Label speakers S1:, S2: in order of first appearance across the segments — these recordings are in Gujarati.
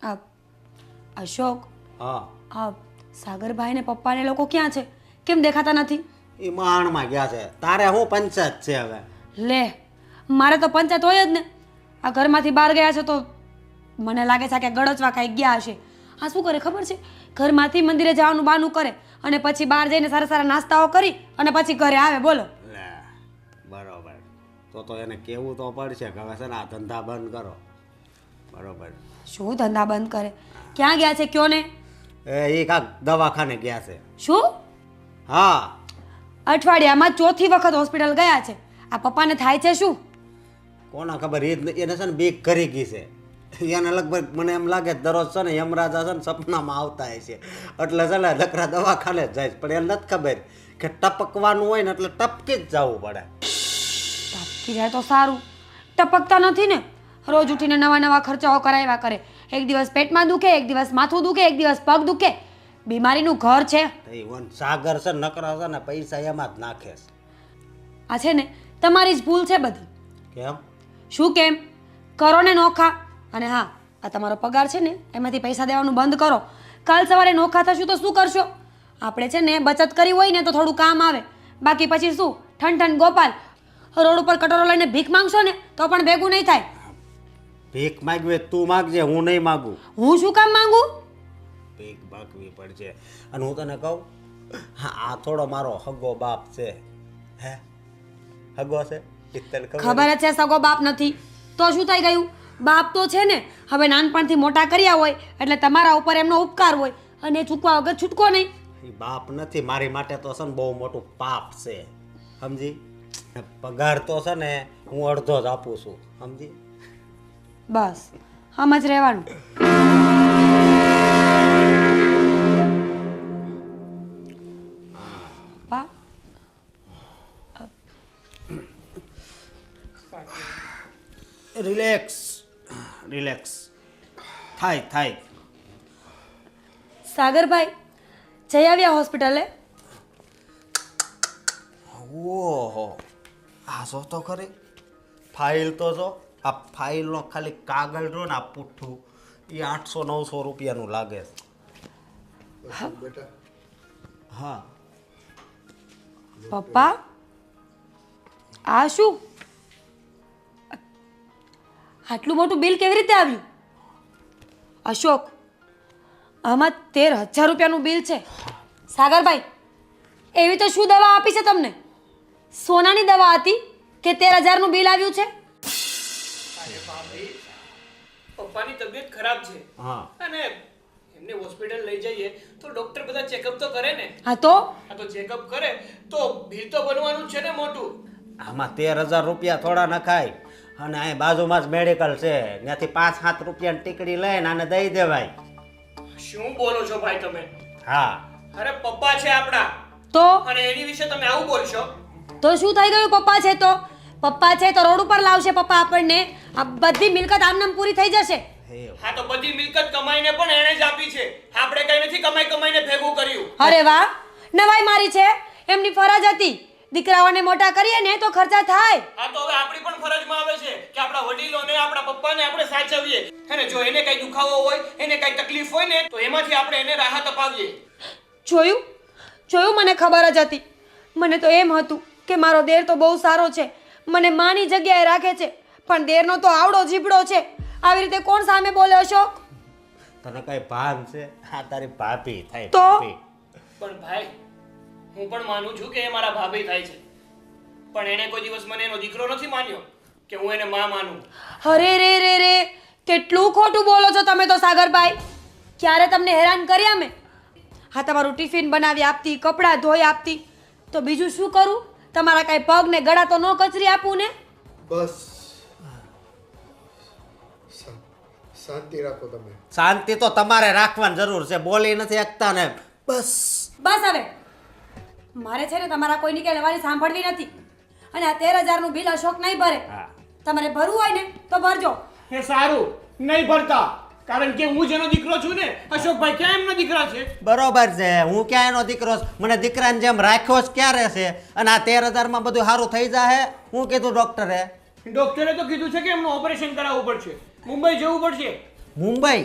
S1: આ અશોક,
S2: હા
S1: આ સાગરભાઈ ને પપ્પા ને લોકો ક્યાં છે? કેમ દેખાતા નથી?
S2: એ માણમાં ગયા છે. તારે શું પંચાયત છે હવે?
S1: લે, મારે તો પંચાયત હોય જ ને. આ ઘરમાંથી બહાર ગયા છે તો મને લાગે છે કે ગળચવા કાંઈ ગયા હશે. આ શું કરે ખબર છે? ઘરમાંથી મંદિરે જવાનું બહાનું કરે અને પછી બહાર જઈને સારા સારા નાસ્તાઓ કરી અને પછી ઘરે આવે. બોલો.
S2: લે બરોબર. તો એને કેવું તો પડશે કે હવે છે ને આ ધંધા બંધ કરો. બરોબર.
S1: શું ધંધા બંધ કરે? ક્યાં ગયા છે કયો ને?
S2: એ કાંક દવાખાને ગયા છે.
S1: શું?
S2: હા
S1: અઠવાડિયામાં ચોથી વખત હોસ્પિટલ ગયા છે. આ પપ્પાને થાય છે શું?
S2: કોના ખબર, એને છે ને બીક કરી ગઈ છે. એને લગભગ મને એમ લાગે દરરોજ છે ને યમરાજા છે ને સપનામાં આવતા હશે. એટલે છે ને લકડા દવાખાને જ જાય છે. પણ એને નથી ખબર કે ટપકવાનું હોય ને એટલે ટપકી જ જવું પડે.
S1: ટપકી જાય તો સારું. ટપકતા નથી ને. રોજ ઉઠીને નવા નવા ખર્ચાઓ કરાવ્યા કરે. એક દિવસ પેટમાં દુખે, એક દિવસ માથું દુખે, એક દિવસ પગ દુખે. બીમારીનું ઘર છે.
S2: એ સાગર છે નકરા છે ને પૈસા એમાં જ નાખે છે.
S1: આ છે ને તમારી જ ભૂલ છે બધી.
S2: કેમ?
S1: શું કેમ? કરો ને નોખા. અને હા, આ તમારો પગાર છે ને એમાંથી પૈસા દેવાનું બંધ કરો. કાલ સવારે નોખા થશું તો શું કરશો? આપણે છે ને બચત કરી હોય ને તો થોડું કામ આવે. બાકી પછી શું ઠન ગોપાલ રોડ ઉપર કટોરો લઈને ભીખ માંગશો ને તો પણ ભેગું નહીં થાય.
S2: ભીખ માગવી તું માગજે, હું નહીં માગું.
S1: હું શું કામ માંગુ?
S2: ભીખ માગવી પડશે. અને હું તને કહું, હા આ થોડો મારો હગો બાપ છે. હે હગો છે? તને
S1: ખબર જ છે સગો બાપ નથી તો શું થઈ ગયું? બાપ તો છે ને. હવે નાનપણથી મોટા કર્યા હોય એટલે તમારા ઉપર એમનો ઉપકાર હોય અને ચૂકવા વગર છૂટકો નહીં.
S2: એ બાપ નથી, મારી માટે તો છે ને બહુ મોટું પાપ છે. સમજી? પગાર તો છે ને હું અડધો જ આપું છું. સમજી?
S1: બસ આમ જ રહેવાનું. પા
S2: રિલેક્સ રિલેક્સ થાય.
S1: સાગરભાઈ જઈ આવ્યા હોસ્પિટલે?
S2: ઓહો, આ જો તો ખરી ફાઇલ તો જો. આ ફાઇલનો ખાલી કાગળ જો ને આ પુઠ્ઠું એ 800-900 રૂપિયાનું લાગે છે. હા
S1: પપ્પા આ શું? આટલું મોટું બિલ કેવી રીતે આવ્યું? અશોક, આમાં 13,000 રૂપિયાનું બિલ છે. સાગરભાઈ એવી તો શું દવા આપી છે તમને? સોનાની દવા હતી કે 13,000નું બિલ આવ્યું છે?
S3: પપ્પાની તબિયત ખરાબ છે.
S2: હા
S3: અને એમને હોસ્પિટલ લઈ જઈએ તો ડોક્ટર બધા ચેકઅપ તો કરે ને.
S1: હા તો
S3: ચેકઅપ કરે તો બિલ તો બનવાનું જ છે ને મોટું.
S2: આમાં 13,000 રૂપિયા થોડા નખાય. અને અહીં બાજુમાં જ મેડિકલ છે, ત્યાંથી 5-7 રૂપિયાની ટીકડી લઈને આને દઈ દેવાય.
S3: શું બોલો છો ભાઈ તમે?
S2: હા
S3: અરે પપ્પા છે આપણા
S1: તો
S3: અને એની વિશે તમે આવું બોલશો?
S1: તો શું થઈ ગયું? પપ્પા છે તો પપ્પા છે તો રોડ ઉપર લાવશે પપ્પા આપણને. આ બધી મિલકત આમનામ પૂરી થઈ જશે.
S3: હા તો બધી મિલકત કમાઈને પણ એણે જ આપી છે. આપણે કઈ નથી કમાઈને ભેગું કર્યું.
S1: અરે વાહ, નવાઈ મારી છે. એમની ફરજ હતી. દીકરાઓને મોટા કરીએ ને તો ખર્ચા થાય.
S3: હા તો હવે આપણી પણ ફરજમાં આવે છે કે આપણા વડીલોને આપણા પપ્પાને આપણે સાચવીએ. અને જો એને કઈ દુખાવો હોય, એને કઈ તકલીફ હોય ને તો એમાંથી આપણે એને રાહત અપાવીએ.
S1: જોયું મને ખબર જ હતી. મને તો એમ હતું કે મારો દેર તો બહુ સારો છે, મને માની જગ્યાએ રાખે છે, પણ દેરનો તો આવડો જીબડો છે. આવી રીતે કોણ સામે બોલે અશોક?
S2: તને કઈ ભાન છે? હા તારી ભાભી થાય.
S1: તો?
S2: ભાભી.
S3: પણ ભાઈ હું પણ માનું છું કે એ મારા ભાભી થાય છે, પણ એને કોઈ દિવસ મને એનો દીકરો નથી માન્યો કે હું એને માં માનું.
S1: અરે રે કેટલું ખોટું બોલો છો તમે તો સાગરભાઈ. ક્યારે તમને હેરાન કર્યા મેં? હા તમારું ટિફિન બનાવી આપતી, કપડાં ધોઈ આપતી, તો બીજું શું કરું? તમારા કાંઈ પગ ને ગળા તો ન કચરી આપું ને?
S4: બસ શાંતિ રાખો તમે.
S2: શાંતિ તો તમારે રાખવાની જરૂર છે. બોલી નથી શકતા ને. બસ
S1: હવે મારે છે ને તમારા કોઈની કે લેવાની સાંભળવી નથી. અને આ 13,000નું બિલ અશોક નહીં ભરે. તમારે ભરવું હોય ને તો ભરજો.
S3: એ સારું, નહીં ભરતા, કારણ કે હું જેનો દીકરો છું ને. અશોકભાઈ ક્યાં એમનો દીકરા છે?
S2: બરોબર છે, હું ક્યાં એનો દીકરો છું? મને દીકરાને જેમ રાખ્યો જ ક્યારે છે? અને આ 13,000માં બધું સારું થઈ જાય. હું કીધું ડોક્ટરે?
S3: ડોક્ટરે તો કીધું છે કે એમનું ઓપરેશન કરાવવું પડશે, મુંબઈ જવું પડશે.
S2: મુંબઈ?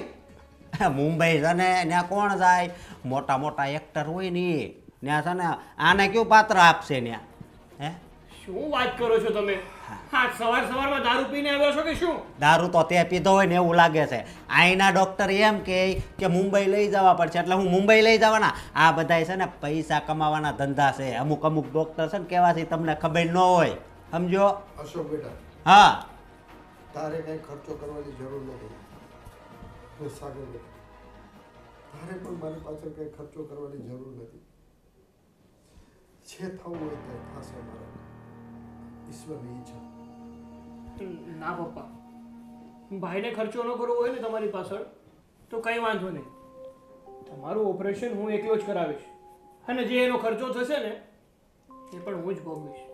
S2: મુંબઈ છે ને ત્યાં કોણ જાય? મોટા મોટા એક્ટર હોય ને એ ત્યાં છે ને આને કયું પાત્ર આપશે ત્યાં? હે
S3: શું વાત કરો છો તમે? હા, સવારમાં દારૂ પીને આવ્યો છો કે શું?
S2: દારૂ તો તે પીધો હોય ને એવું લાગે છે. અહીંના ડૉક્ટર એમ કે મુંબઈ લઈ જવા પડશે, એટલે હું મુંબઈ લઈ જવાના. આ બધાય છે ને પૈસા કમાવાના ધંધા છે. અમુક ડૉક્ટર છે ને કેવાથી તમને ખબર ન હોય, સમજો?
S4: અશોક બેટા,
S2: હા,
S4: તારે કઈ ખર્ચો કરવાની જરૂર નથી. અને સાગર બેટા, તારે પણ મારી પાછળ કઈ ખર્ચો કરવાની જરૂર નથી. જે થવું હોય તે થશે મારા ઈશ્વરની ઈચ્છા.
S3: ના પપ્પા, ભાઈને ખર્ચો ન કરવો હોય ને તમારી પાછળ તો કંઈ વાંધો નહીં. તમારું ઓપરેશન હું એકલો જ કરાવીશ, અને જે એનો ખર્ચો થશે ને એ પણ હું જ ભોગવીશ.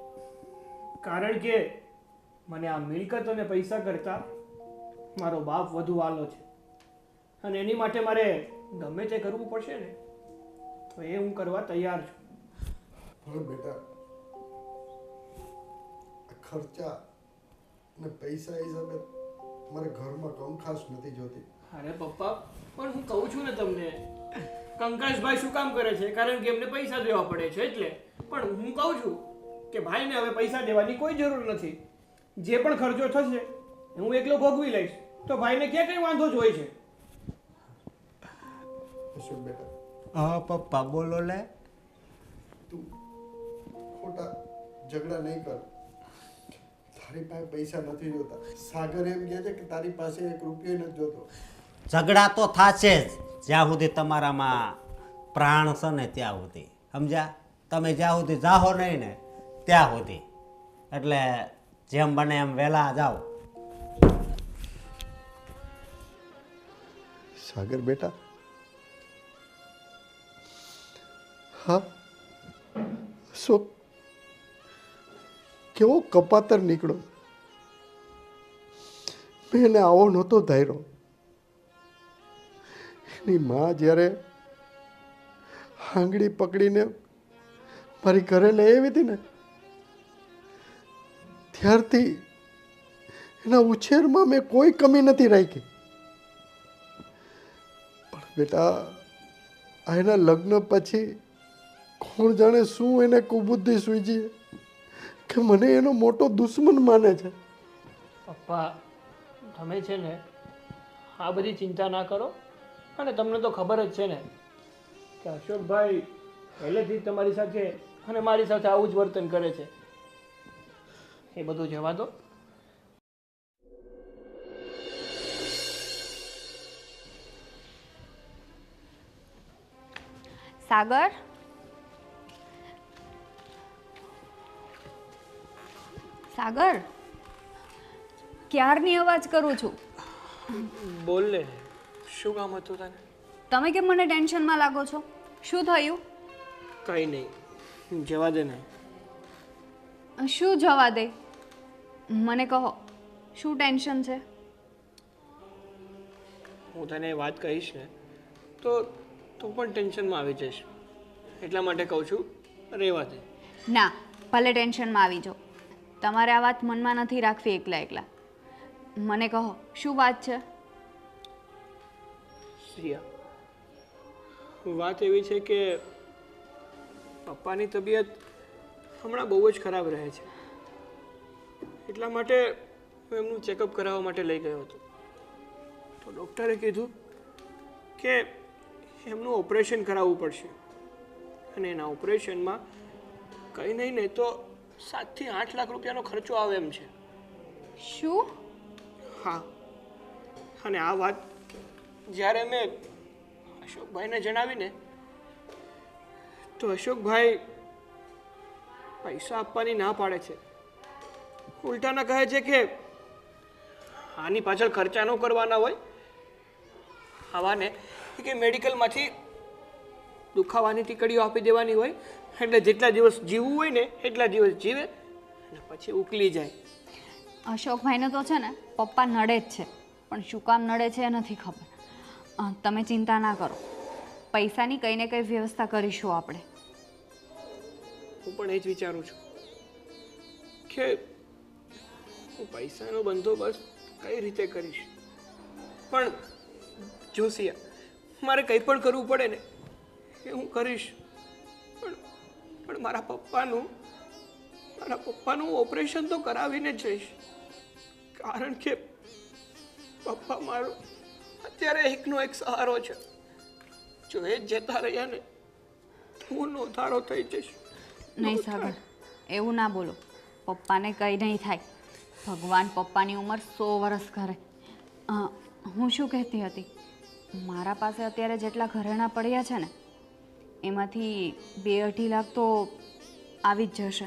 S3: કારણ કે મને આ મિલકત અને પૈસા કરતાં મારો બાપ વધુ વાલો છે, અને એની માટે મારે ગમે તે કરવું પડશે ને તો એ હું કરવા તૈયાર છું.
S4: પણ બેટા, ખર્ચા ને પૈસા હિસાબે મારે ઘરમાં કંકાસ નથી જોતી.
S3: અરે પપ્પા, પણ હું કહું છું ને તમને, કંકાસભાઈ શું કામ કરે છે? કારણ કે એમને પૈસા દેવા પડે છે એટલે. પણ હું કહું છું કે ભાઈને હવે પૈસા દેવાની કોઈ જરૂર નથી. જે પણ ખર્ચો થશે હું એકલો ભોગવી લઈશ, તો ભાઈને ક્યાં કઈ વાંધો જ હોય છે.
S4: અશોક બેટા,
S2: હા પપ્પા બોલો લે.
S4: તું ખોટા ઝઘડા નહીં કર. તારી પાસે પૈસા નથી જોતા. સાગર એમ કહે છે કે તારી પાસે 1 રૂપિયો નથી જોતો.
S2: ઝઘડા તો થશે જ જ્યાં સુધી તમારામાં પ્રાણ છે ને ત્યાં સુધી, સમજ્યા? તમે જ્યાં સુધી જાઓ નહીં ને ત્યાં સુધી. એટલે જેમ બને એમ વહેલા જાઓ.
S4: સાગર બેટા, હા, અશોક કેવો કપાતર નીકળો. મેં એને આવો નહોતો ધાર્યો. એની માં જ્યારે આંગળી પકડીને મારી ઘરે લઈ આવી હતી ને, ત્યારથી એના ઉછેરમાં મેં કોઈ કમી નથી રાખી. પણ બેટા, આ એના લગ્ન પછી કોણ જાણે શું એને કુબુદ્ધિ સૂઝી કે મને એનો મોટો દુશ્મન માને છે.
S3: પપ્પા, તમે છે ને આ બધી ચિંતા ના કરો. અને તમને તો ખબર જ છે ને કે અશોકભાઈ પહેલેથી જ તમારી સાથે અને મારી સાથે આવું જ વર્તન કરે છે. એ બધું જવા દો.
S5: સાગર, સાગર, ક્યારની અવાજ કરું છું.
S3: બોલ ને, શું કામ હતું તને?
S5: તમે કેમ મને ટેન્શનમાં લાગો છો? શું થયું?
S3: કંઈ નહીં, જવા દે ને.
S5: શું જવા દે? મને કહો, શું ટેન્શન છે?
S3: હું તને વાત કહીશ ને તો તું પણ ટેન્શનમાં આવી જઈશ. એટલા માટે કહું છું, રહેવા દે.
S5: ના, ભલે ટેન્શનમાં આવી જાઓ, તમારે આ વાત મનમાં નથી રાખવી એકલા એકલા. મને કહો, શું વાત છે?
S3: સિયા, વાત એવી છે કે પપ્પાની તબિયત હમણાં બહુ જ ખરાબ રહે છે. એટલા માટે હું એમનું ચેકઅપ કરાવવા માટે લઈ ગયો હતો. તો ડૉક્ટરે કીધું કે એમનું ઓપરેશન કરાવવું પડશે, અને એના ઓપરેશનમાં કંઈ નહીં ને તો 7 થી 8 લાખ રૂપિયાનો ખર્ચો આવે એમ છે.
S5: શું?
S3: હા, અને આ વાત જ્યારે મેં અશોકભાઈને જણાવીને તો અશોકભાઈ પૈસા આપવાની ના પાડે છે. ઉલટાના કહે છે કે આની પાછળ ખર્ચા ન કરવાના હોય, આવાને કે મેડિકલમાંથી દુખાવાની ટીકડીઓ આપી દેવાની હોય, એટલે જેટલા દિવસ જીવવું હોય ને એટલા દિવસ જીવે અને પછી ઉકલી જાય.
S5: અશોકભાઈને તો છે ને પપ્પા નડે જ છે, પણ શું કામ નડે છે એ નથી ખબર. તમે ચિંતા ના કરો, પૈસાની કંઈ ને કંઈ વ્યવસ્થા કરીશું આપણે.
S3: હું પણ એ જ વિચારું છું કે હું પૈસાનો બંદોબસ્ત કઈ રીતે કરીશ. પણ જોશિયા, મારે કંઈ પણ કરવું પડે ને એ હું કરીશ, પણ મારા પપ્પાનું ઓપરેશન તો કરાવીને જ જઈશ, કારણ કે પપ્પા મારો અત્યારે એકનો એક સહારો છે. જો એ જ જતા રહ્યા ને હું નોંધારો થઈ જઈશ.
S5: નહીં સાગર, એવું ના બોલો. પપ્પાને કંઈ નહીં થાય. ભગવાન પપ્પાની ઉંમર 100 વર્ષ કરે. હું શું કહેતી હતી, મારા પાસે અત્યારે જેટલા ઘરેણાં પડ્યા છે ને એમાંથી 2-2.5 લાખ તો આવી જ જશે.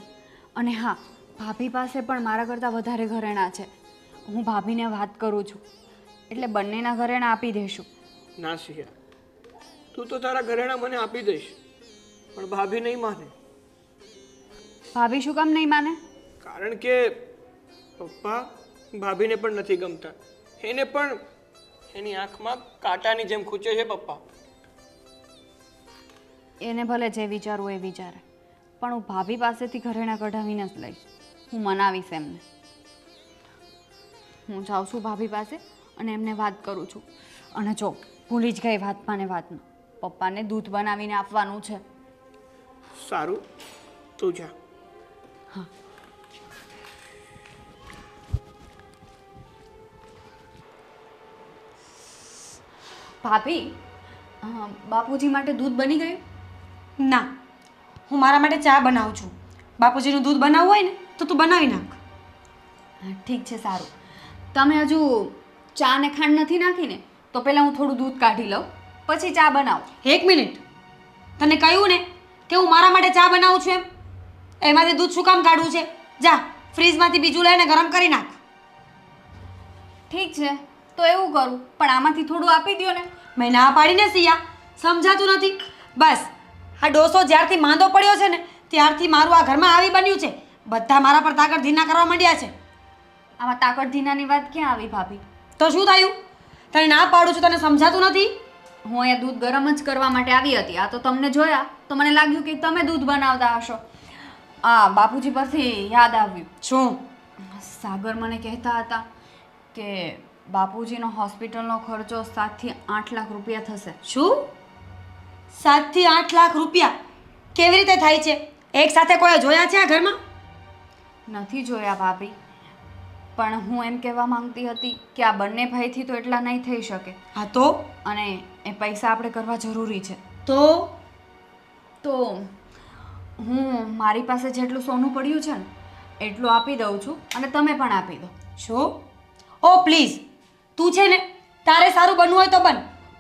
S5: અને હા, ભાભી પાસે પણ મારા કરતાં વધારે ઘરેણાં છે. હું ભાભીને વાત કરું છું એટલે બંનેના ઘરેણાં આપી દઈશું.
S3: ના સિયા, તું તો તારા ઘરેણાં મને આપી દઈશ, પણ ભાભી નહીં માને.
S5: ભાભી શું કામ નહીં માને?
S3: કારણ કે પપ્પા ભાભીને પણ નથી ગમતા. એને પણ એની આંખમાં કાંટાની જેમ ખૂંચે છે પપ્પા.
S5: એને ભલે જે વિચારવું એ વિચારે, પણ હું ભાભી પાસેથી ઘરેણાં કઢાવીને જ લઈશ. હું મનાવીશ એમને. હું જાઉં છું ભાભી પાસે અને એમને વાત કરું છું. અને જો ભૂલી જ ગઈ વાતમાં ને વાતમાં, પપ્પાને દૂધ બનાવીને આપવાનું છે.
S3: સારું, તું જા.
S5: હા. ભાભી, બાપુજી માટે દૂધ બની ગયું?
S1: ના, હું મારા માટે ચા બનાવું છું. બાપુજીનું દૂધ બનાવવું હોય ને તો તું બનાવી નાખ.
S5: હા, ઠીક છે, સારું. તમે હજુ ચા ને ખાંડ નથી નાખીને તો પહેલાં હું થોડું દૂધ કાઢી લઉં, પછી ચા બનાવું.
S1: 1 મિનિટ, તને કહ્યું ને કે હું મારા માટે ચા બનાવું છું એમ? એમાંથી દૂધ શું કામ કાઢવું છે? જા ફ્રીજમાંથી બીજું લઈને ગરમ કરી નાખ.
S5: ઠીક છે, તો એવું કરું, પણ આમાંથી થોડું આપી દો ને.
S1: મેં ના પાડીને સિયા, સમજાતું નથી. બસ આ ડોસો જ્યારથી માંદો પડ્યો છે ને ત્યારથી મારું આ ઘરમાં આવી બન્યું છે. બધા મારા પર તાકડ ધીના કરવા માંડ્યા છે.
S5: આમાં તાકડ ધીનાની વાત ક્યાં આવી ભાભી?
S1: તો શું થયું? તને ના પાડું છું, તને સમજાતું નથી?
S5: હું અહીંયા દૂધ ગરમ જ કરવા માટે આવી હતી. આ તો તમને જોયા તો મને લાગ્યું કે તમે દૂધ બનાવતા હશો. બાપુજી પરથી યાદ આવ્યું.
S1: શું?
S5: સાગર મને કહેતા હતા કે બાપુજીનો હોસ્પિટલનો ખર્ચો 7 થી 8 લાખ રૂપિયા થશે.
S1: શું? 7 થી 8 લાખ રૂપિયા કેવી રીતે થાય છે? એક સાથે કોઈ જોયા છે આ ઘરમાં?
S5: નથી જોયા ભાભી, પણ હું એમ કહેવા માંગતી હતી કે આ બંને ભાઈથી તો એટલા નહીં થઈ શકે.
S1: હા તો?
S5: અને એ પૈસા આપણે કરવા જરૂરી છે.
S1: તો
S5: હું મારી પાસે જેટલું સોનું પડ્યું છે ને એટલું આપી દઉં છું અને તમે પણ આપી દો.
S1: શું? ઓ પ્લીઝ, તું છે ને તારે સારું બનવું હોય તો બન.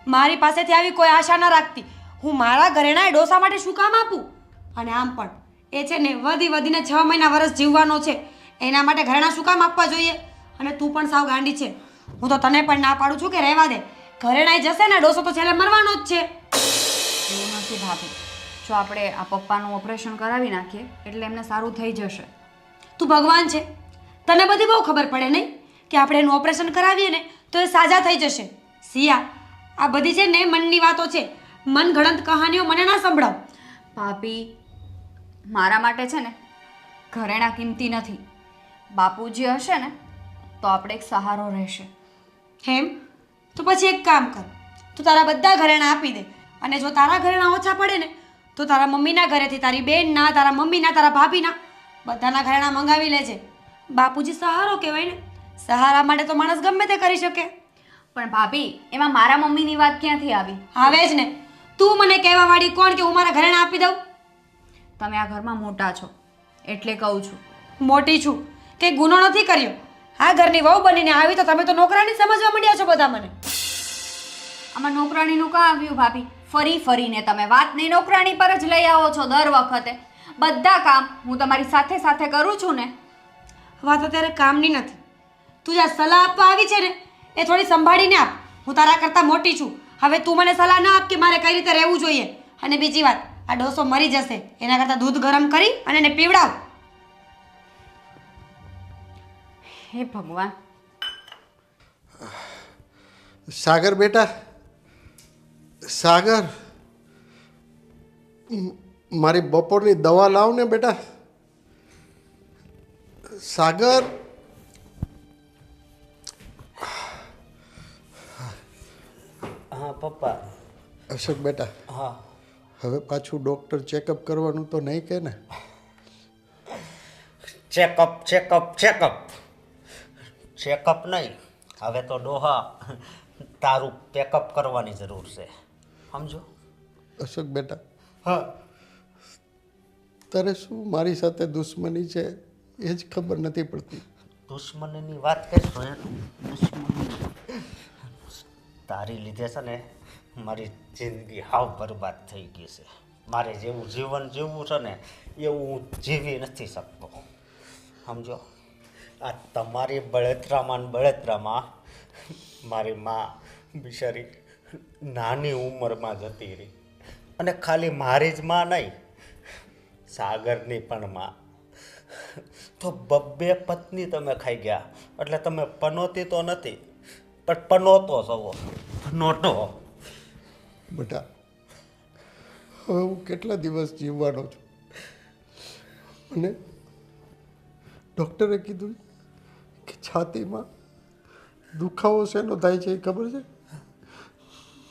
S1: મારી પાસેથી આવી કોઈ આશા ના રાખતી. હું મારા ઘરેણા એ ડોસા માટે શું કામ આપું? અને આમ પણ એ છે ને વધીને 6 મહિના વર્ષ જીવવાનો છે. એના માટે ઘરેણા શું કામ આપવા જોઈએ? અને તું પણ સાવ ગાંડી છે. હું તો તને પણ ના પાડું છું કે રહેવા દે. ઘરેણાઈ જશે ને ડોસો તો છેલ્લે મરવાનો જ છે.
S5: એવું નથી ભાભી, જો આપણે આ પપ્પાનું ઓપરેશન કરાવી નાખીએ એટલે એમને સારું થઈ જશે.
S1: તું ભગવાન છે, તને બધી બહુ ખબર પડે નહીં કે આપણે એનું ઓપરેશન કરાવીએ ને તો એ સાજા થઈ જશે. સિયા, આ બધી છે ને મનની વાતો છે. મનગણત કહાનીઓ મને ના સંભળાવ.
S5: ભાભી, મારા માટે છે ને ઘરેણા કિંમતી નથી. બાપુજી હશે ને તો આપણે એક સહારો રહેશે.
S1: હેમ, તો પછી એક કામ કર, તું તારા બધા ઘરેણાં આપી દે. અને જો તારા ઘરેણાં ઓછા પડે ને તો તારા મમ્મીના ઘરેથી, તારી બેનના, તારા મમ્મીના, તારા ભાભીના બધાના ઘરેણાં મંગાવી લેજે. બાપુજી સહારો કહેવાય ને. સહારા માટે તો માણસ ગમે તે કરી શકે.
S5: પણ ભાભી, એમાં મારા મમ્મીની વાત ક્યાંથી આવી?
S1: આવે જ ને. તું મને કહેવા વાળી કોણ કે હું મારા ઘરેણાં આપી દઉં?
S5: તમે આ ઘરમાં મોટા છો એટલે કહું છું.
S1: મોટી છું કે ગુનો નથી કર્યો. આ ઘરની વહુ બનીને આવી તો તમે તો નોકરાની સમજવા માંડ્યા છો બધા મને.
S5: આમાં નોકરાણીનું કાં આવ્યું ભાભી? ફરીને તમે વાતને નોકરાણી પર જ લઈ આવો છો દર વખતે. બધા કામ હું તમારી સાથે સાથે કરું છું ને.
S1: વાત અત્યારે કામની નથી. તું જ્યાં સલાહ આપવા આવી છે ને એ થોડી સંભાળીને આપ. હું તારા કરતાં મોટી છું. હવે તું મને સલાહ ના આપ કે મારે કઈ રીતે રહેવું જોઈએ. અને બીજી વાત, આ ડોસો મરી જશે એના કરતાં દૂધ ગરમ કરી અને એને પીવડાવ.
S5: હે ભગવાન.
S4: સાગર બેટા, સાગર, મારી બપોરની દવા લાવ ને બેટા. સાગર,
S2: હા પપ્પા,
S4: અશોક બેટા,
S2: હા
S4: હવે પાછું ડૉક્ટર ચેકઅપ કરવાનું તો નહીં કે ને?
S2: ચેકઅપ ચેકઅપ ચેકઅપ ચેકઅપ નહીં, હવે તો ડોહા તારું પેકઅપ કરવાની જરૂર છે, સમજો?
S4: અશોક બેટા,
S2: હા
S4: તારે શું મારી સાથે દુશ્મની છે એ જ ખબર નથી પડતી.
S2: દુશ્મનીની વાત કરશો દુશ્મની તારી લીધે છે ને મારી જિંદગી હાવ બરબાદ થઈ ગઈ છે. મારે જેવું જીવન જીવવું છે ને એવું હું જીવી નથી શકતો, સમજો? આ તમારી બળતરામાં મારી માં બિચારી નાની ઉંમરમાં જતી રહી, અને ખાલી મારી જ માં નહીં, સાગરની પણ માં. તો બબ્બે પત્ની તમે ખાઈ ગયા, એટલે તમે પનોતી તો નથી પણ પનોતો છો, પનોટો.
S4: બેટા, હવે હું કેટલા દિવસ જીવવાનો છું? મને ડૉક્ટરે કીધું કે છાતીમાં દુખાવો શેનો થાય છે એ ખબર છે?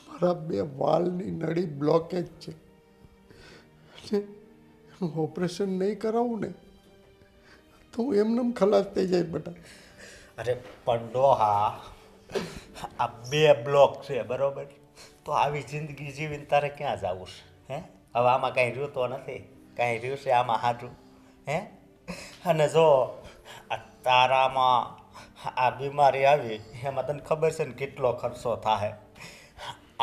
S4: મારા 2 વાલની નળી બ્લોકેજ છે. ઓપરેશન નહીં કરાવું ને તો હું એમનેમ ખલાસ થઈ જાય બેટા.
S2: અરે પણ ડોહા, આ 2 બ્લોક છે બરોબર, તો આવી જિંદગી જીવીને તારે ક્યાં જવું છે? હે, હવે આમાં કાંઈ રહ્યું તો નથી, કાંઈ રહ્યું છે આમાં હાજું? હે, અને જો આ તારામાં આ બીમારી આવી એમાં તને ખબર છે ને કેટલો ખર્ચો થાય?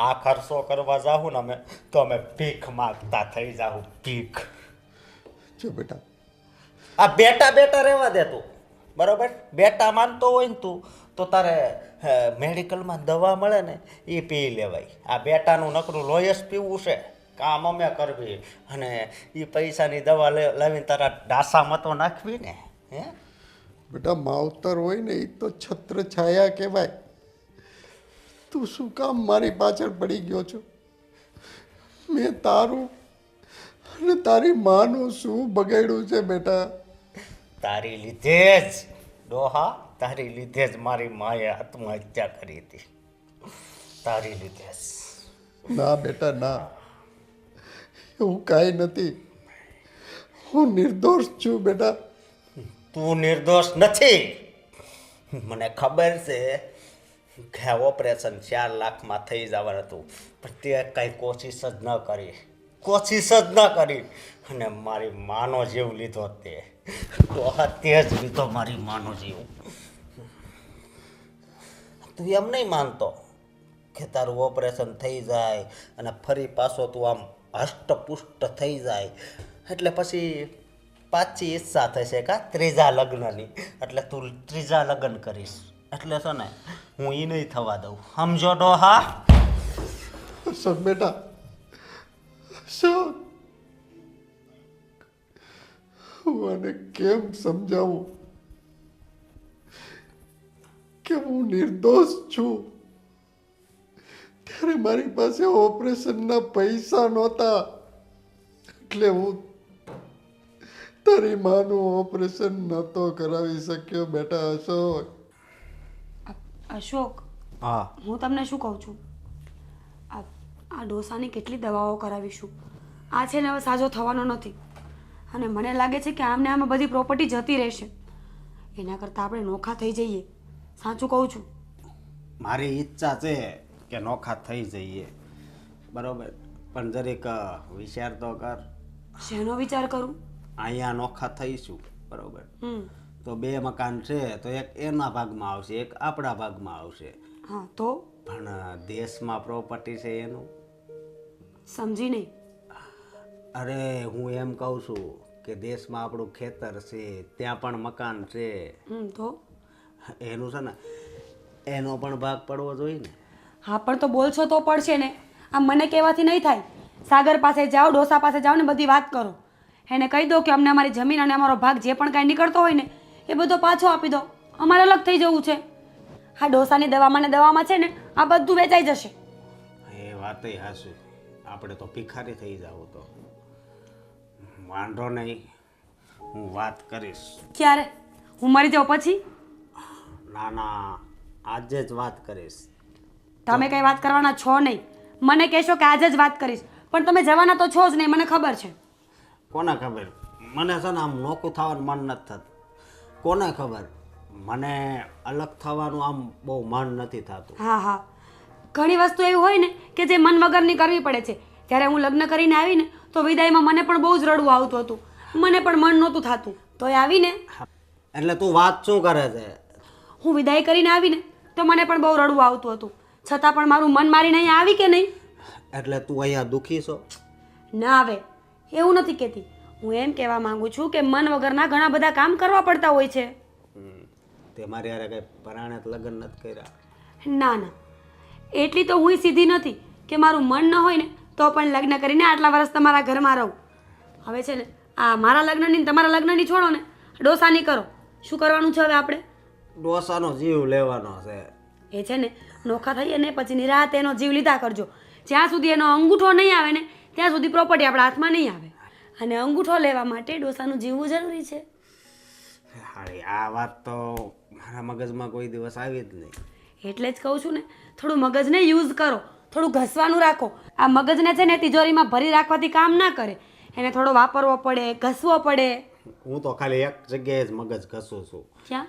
S2: આ ખર્ચો કરવા જાઉં ને તો અમે ભીખ માગતા થઈ જાઉં, ભીખ.
S4: જો બેટા,
S2: આ બેટા રહેવા દે તું, બરોબર? બેટા માનતો હોય ને તું તો તારે મેડિકલમાં દવા મળે ને એ પી લેવાય. આ બેટાનું નકરું લોહી જ પીવું છે, કામ અમે કરવી, અને એ પૈસાની દવા લાવીને તારા ડાસામાં તો નાખવી ને. હે
S4: બેટા, માવતર હોય ને એ તો છત્ર છાયા કહેવાય. તું શું કામ મારી પાછળ પડી ગયો છો? મેં તારું અને તારી માનું શું બગાડ્યું છે બેટા?
S2: તારી લીધે જ ડોહા, તારી લીધે જ મારી માએ આત્મહત્યા કરી હતી, તારી લીધે જ.
S4: ના બેટા ના, એવું કાંઈ નથી. હું નિર્દોષ છું બેટા.
S2: તું નિર્દોષ નથી, મને ખબર છે કે ઓપરેશન 4 લાખમાં થઈ જવાનું હતું, પણ તે કાંઈ કોશિશ જ ન કરી, અને મારી માનો જીવ લીધો. તે જ લીધો મારી માનો જીવ. તું એમ નહીં માનતો કે તારું ઓપરેશન થઈ જાય અને ફરી પાછો તું આમ હષ્ટપુષ્ટ થઈ જાય એટલે પછી પાછી ઈચ્છા થશે કા 3જા લગ્નની, એટલે તું 3જા લગ્ન કરીશ. એટલે છે ને હું એ નહીં થવા દઉં, સમજો ડોહા?
S4: અશોક બેટા, અશોક, હું આને કેમ સમજાવું કે હું નિર્દોષ છું? ત્યારે મારી પાસે ઓપરેશનના પૈસા નહોતા, એટલે હું તારી માનું ઓપરેશન નહોતો કરાવી શક્યો બેટા. અશોક,
S1: અશોક,
S2: હા
S1: હું તમને શું કહું છું, આ ડોસાની કેટલી દવાઓ કરાવીશું, આ છે ને હવે સાજો થવાનો નથી, અને મને લાગે છે કે આમને આમાં બધી પ્રોપર્ટી જતી રહેશે. એના કરતાં આપણે નોખા થઈ જઈએ. સાચું કહું છું?
S2: મારી ઈચ્છા છે કે નોખા થઈ જઈએ, બરોબર, પણ જરીક વિચાર તો કર.
S1: શેનો વિચાર કરું?
S2: અહીંયા નોખા થઈશું, બરોબર, તો 2 મકાન છે, તો એક એના ભાગમાં આવશે, એક આપણા ભાગમાં આવશે.
S1: હા તો
S2: પણ દેશમાં પ્રોપર્ટી છે એનું
S1: સમજી નહીં.
S2: અરે હું એમ કહું છું કે દેશમાં આપણું ખેતર છે, ત્યાં પણ મકાન છે,
S1: તો
S2: એનું છે ને એનો પણ ભાગ પડવો જોઈએ ને.
S1: હા પણ તો બોલશો તો પડશે ને. આ મને કહેવાથી નહીં થાય. સાગર પાસે જાઓ, ડોસા પાસે જાઓ ને બધી વાત કરો. એને કહી દો કે અમને અમારી જમીન અને અમારો ભાગ જે પણ કાંઈ નીકળતો હોય ને એ બધો પાછો આપી દો, અમારે અલગ થઈ જવું છે. આ ડોસાની દવામાં ને દવામાં છે ને આ બધું વેચાઈ જશે.
S2: એ વાતય હાચી, આપણે તો ભિખારી થઈ જાવ તો વાંધો નહીં, હું વાત કરીશ.
S1: ક્યારે? હું મરી જાઉં પછી?
S2: ના ના, આજે જ વાત કરીશ.
S1: તમે કંઈ વાત કરવાના છો નહીં. મને કહેશો કે આજે જ વાત કરીશ, પણ તમે જવાના તો છો જ નહીં, મને ખબર છે.
S2: કોને ખબર? મને છે ને આમ નોખું થવાનું મન નથી થતું. કોને ખબર? મને અલગ થવાનું આમ બહુ મન નથી થતું.
S1: હા હા, ઘણી વસ્તુ એવી હોય ને કે જે મન વગરની કરવી પડે છે. જ્યારે હું લગ્ન કરીને આવીને તો વિદાયમાં મને પણ બહુ જ રડવું આવતું હતું, મને પણ મન નહોતું થતું. તોય આવીને
S2: એટલે તું વાત શું કરે છે?
S1: હું વિદાય કરીને આવીને તો મને પણ બહુ રડવું આવતું હતું, છતાં પણ મારું મન મારીને અહીંયા આવી કે નહીં?
S2: એટલે તું અહીંયા દુખી છો?
S1: ના આવે એવું નથી કહેતી. હું એમ કહેવા માંગુ છું કે મન વગરના ઘણા બધા કામ કરવા પડતા હોય છે.
S2: તે મારી યારે કઈ પરાણે લગ્ન નથી કર્યા?
S1: ના ના, એટલી તો હું સીધી નથી કે મારું મન ન હોય ને તો પણ લગ્ન કરીને આટલા વર્ષ તમારા ઘરમાં રહું. હવે છે ને આ મારા લગ્નની ને તમારા લગ્નની છોડો ને, ડોસાની કરો. શું કરવાનું છે હવે આપણે?
S2: ડોસાનો જીવ લેવાનો છે.
S1: એ છે ને નોખા થઈએ ને પછી નિરાતે એનો જીવ લીધા કરજો. જ્યાં સુધી એનો અંગૂઠો નહીં આવે ને ત્યાં સુધી પ્રોપર્ટી આપણા હાથમાં નહીં આવે. અને અંગૂઠો લેવા માટે ડોસાનું જીવવું જરૂરી છે.
S2: હારી, આ વાત તો મારા મગજમાં કોઈ દિવસ આવી જ નહીં.
S1: એટલે જ કહું છું ને, થોડું મગજને યુઝ કરો, થોડું ઘસવાનું રાખો. આ મગજને છે ને તિજોરીમાં ભરી રાખવાથી કામ ના કરે, એને થોડો વાપરવો પડે, ઘસવો પડે.
S2: હું તો ખાલી એક જગ્યાએ જ મગજ ઘસું છું,
S1: ક્યાં?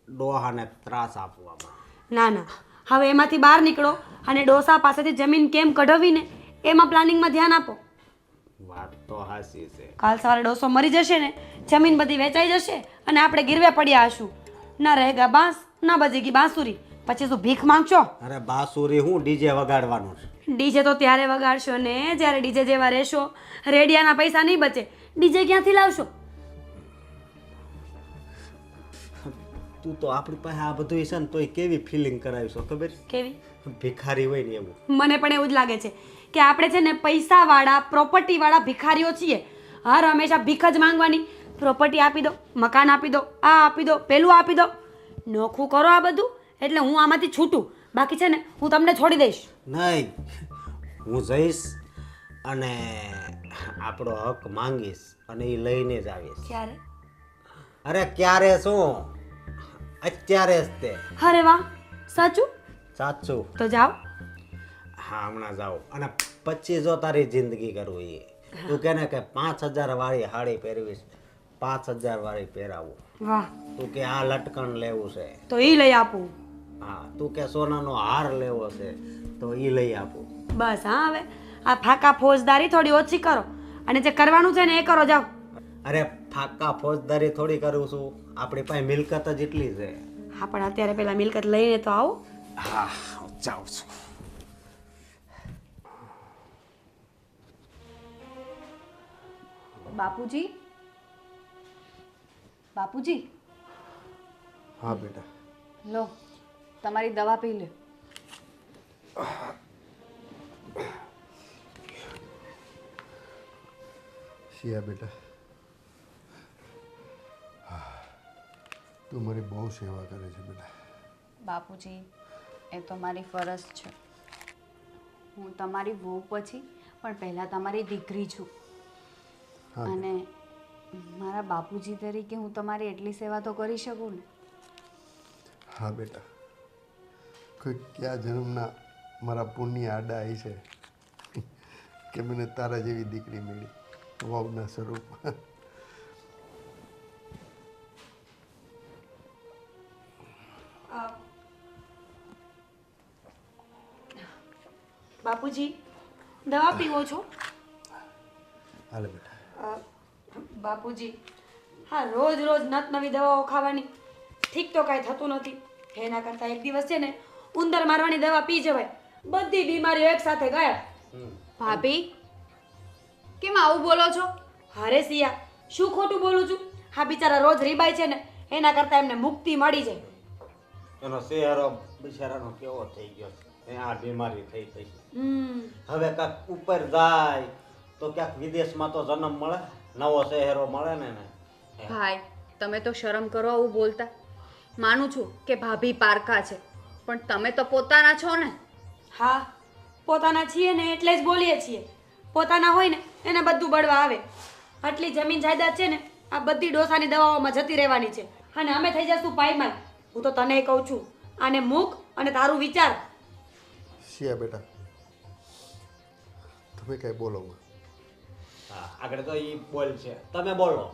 S2: ડોહાને ત્રાસ આપવામાં.
S1: ના ના, હવે એમાંથી બહાર નીકળો અને ડોસા પાસેથી જમીન કેમ કઢાવી ને એમાં પ્લાનિંગમાં ધ્યાન આપો.
S2: વાત તો હાચી છે.
S1: કાલ સવારે ડોસો મરી જશે ને, જમીન બધી વેચાઈ જશે અને આપણે ગીરવે પડ્યા હશું. ના રહેગા બાંસ, ના બજેગી બાંસુરી. પછી શું ભીખ માંગશો?
S2: અરે બાસુરી હું ડીજે વગાડવાનું છે.
S1: ડીજે તો ત્યારે વગાડશો ને જ્યારે ડીજે જેવા રહેશો. રેડિયાના પૈસા નહીં બચે, ડીજે ક્યાંથી લાવશો?
S2: તું તો આપણી પાસે આ બધું છે ને તોય કેવી ફિલિંગ કરાવીશો ખબર?
S1: કેવી?
S2: ભિખારી હોય ને એવું.
S1: મને પણ એવું જ લાગે છે કે આપણે છે ને પૈસાવાળા, પ્રોપર્ટીવાળા ભિખારીઓ છીએ. હર હંમેશા ભીખ જ માંગવાની. પ્રોપર્ટી આપી દો, મકાન આપી દો, આ આપી દો, પેલું આપી દો. નોખું કરો આ બધું એટલે હું આમાંથી છૂટું. બાકી છે ને હું તમને છોડી દઈશ.
S2: નહીં, હું જઈશ અને આપણો હક માંગીશ અને એ લઈને જ આવીશ.
S1: ક્યારે?
S2: અરે ક્યારે શું, અત્યારે જ તે.
S1: અરે વાહ, સાચું?
S2: સાચું.
S1: તો જાઓ.
S2: હા, હમણાં જાઉં. અને પછી જો તારી જિંદગી કરવું એ તું કે ને કે 5000 વાળી સાડી પહેરવીશ, 5000 વાળી પહેરાવું.
S1: વાહ,
S2: તું કે આ લટકણ લેવું છે,
S1: તો એ લઈ આપું.
S2: હા. તું કે સોનાનો હાર લેવો છે તો એ લઈ આપું.
S1: બસ હા, હવે આ ફાકા ફોજદારી થોડી ઓછી કરો અને જે કરવાનું છે ને એ કરો. જાઓ.
S2: અરે ફાકા ફોજદારી થોડી કરું છું, આપણી પાસે મિલકત જ એટલી છે.
S1: હા, પણ અત્યારે પેલા મિલકત લઈને તો આવો.
S2: હા, જાઉં છું.
S5: બાપુજી, બાપુજી,
S4: હા બેટા.
S5: લો તમારી દવા પી લે.
S4: શિયા બેટા, તું મારી બહુ સેવા કરે છે બેટા.
S5: બાપુજી, એ તો મારી ફરજ છે. હું તમારી વહુ પછી પણ પહેલાં તમારી દીકરી છું.
S4: હા
S5: અને મારા બાપુજી તરીકે હું તમારી એટલી સેવા તો કરી શકું ને.
S4: હા બેટા, કોઈ ક્યાં જન્મના મારા પુણ્ય આડા આવી છે કે મને તારા જેવી દીકરી મળી, વહુના સ્વરૂપ.
S1: બાપુજી, દવા પીવો છો?
S4: હાલે બેટા.
S1: બાપુજી, હા, રોજ રોજ નત નવી દવાઓ ખાવાની ઠીક તો કાંઈ થતું નથી. એના કરતાં એક દિવસ છે ને ઉંદર મારવાની દવા પી જવાય, બધી બીમારીઓ એક સાથે ગયા.
S5: ભાભી, કેમ આવું બોલો છો?
S1: અરે સિયા, શું ખોટું બોલું છું? હા, બિચારા રોજ રીબાય છે ને એના કરતાં એમને મુક્તિ મળી જાય.
S2: એનો ચહેરો બિચારાનો કેવો થઈ ગયો છે, આ બીમારી થઈ ગઈ. હવે કાંક ઉપર જાય તો ક્યાંક વિદેશમાં તો જન્મ મળે, નવો ચહેરો મળે ને.
S5: ભાઈ, તમે તો શરમ કરો આવું બોલતા. માનું છું કે ભાભી પારકા છે, પણ તમે તો પોતાના છો ને.
S1: હા, પોતાના છીએ ને એટલે જ બોલીએ છીએ. પોતાના હોય ને એને બધું બળવા આવે. આટલી જમીન જાયદાદ છે ને આ બધી ડોસાની દવાઓમાં જતી રહેવાની છે અને અમે થઈ જશું પાયમાલ. હું તો તને કહું છું, આને મૂક અને તારું વિચાર.
S4: શિયા બેટા, તમે કંઈ બોલો માં.
S2: હા આગળ તો એ બોલ છે, તમે બોલો.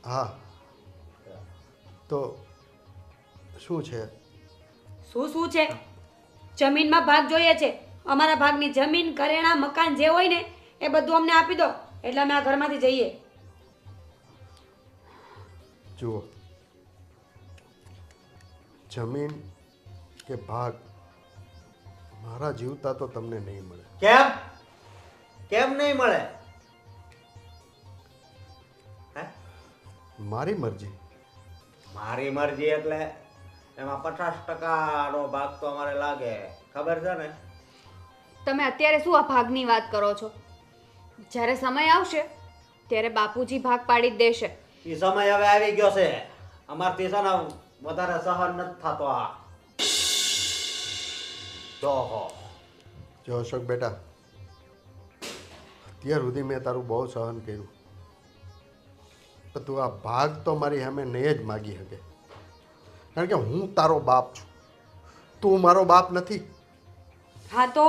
S4: હા તો શું છે?
S1: શું છે? જમીનમાં ભાગ જોઈએ છે. અમારા ભાગની જમીન, કરેણા, મકાન જે હોય ને એ બધું અમને આપી દો એટલે અમે આ ઘરમાંથી જઈએ.
S4: જુઓ, જમીન કે ભાગ મારા જીવતા તો તમને નહીં મળે.
S2: કેમ કેમ નહીં મળે? હે
S4: મારી મરજી.
S2: મારી મરજી એટલે એમાં 50%નો ભાગ તો અમારે લાગે, ખબર છે ને?
S5: તમે અત્યારે શું આ ભાગની વાત કરો છો? જ્યારે સમય આવશે ત્યારે બાપુજી ભાગ પાડી જ દેશે.
S2: એ સમય હવે આવી ગયો છે. અમારથી છે ને વધારે સહન નથી થતો આ.
S4: જો અશોક બેટા, અત્યાર સુધી મેં તારું બહુ સહન કર્યું, પણ તું આ ભાગ તો મારી સામે નહીં જ માગી શકે, કારણ કે હું તારો બાપ છું, તું મારો બાપ નથી.
S1: હા તો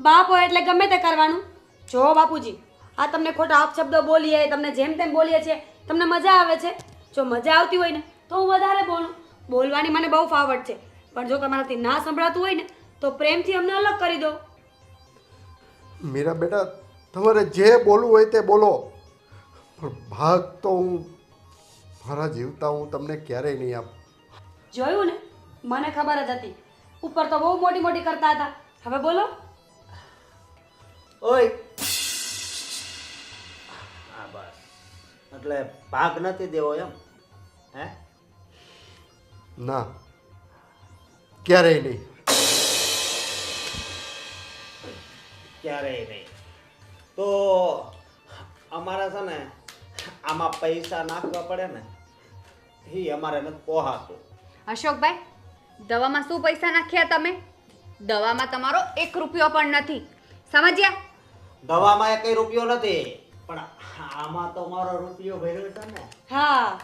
S1: બાપ હોય એટલે ગમે તે કરવાનું. જો બાપુજી, આ તમને ખોટા અપશબ્દો બોલીએ, તમને જેમ તેમ બોલીએ છે, તમને મજા આવે છે? જો મજા આવતી હોય ને તો હું વધારે બોલું. બોલવાની મને બહુ ફાવટ છે, પણ જો તમારાથી ના સંભળાતું હોય ને તો પ્રેમથી અમને અલગ કરી દો.
S4: મીરા બેટા, તમારે જે બોલવું હોય તે બોલો, પણ ભાગ તો હું મારા જીવતા હું તમને ક્યારેય નહીં આપું.
S1: જોયું ને, મને ખબર જ હતી. ઉપર તો બહુ મોટી મોટી કરતા હતા, હવે બોલો.
S2: ઓય હા બસ, એટલે ભાગ નથી દેવો એમ? હે
S4: ના, ક્યારેય નહીં.
S2: ક્યારેય નહીં. તો અમારે છે ને આમાં પૈસા નાખવા પડે ને, એ અમારે નથી પોહાતું.
S5: અશોકભાઈ, દવામાં શું પૈસા નાખ્યા તમે? દવામાં તમારો 1 રૂપિયો પણ નથી, સમજ્યા?
S2: દવામાં કઈ રૂપિયો નથી, પણ આમાં તો મારો રૂપિયો ભર્યો છે ને.
S1: હા,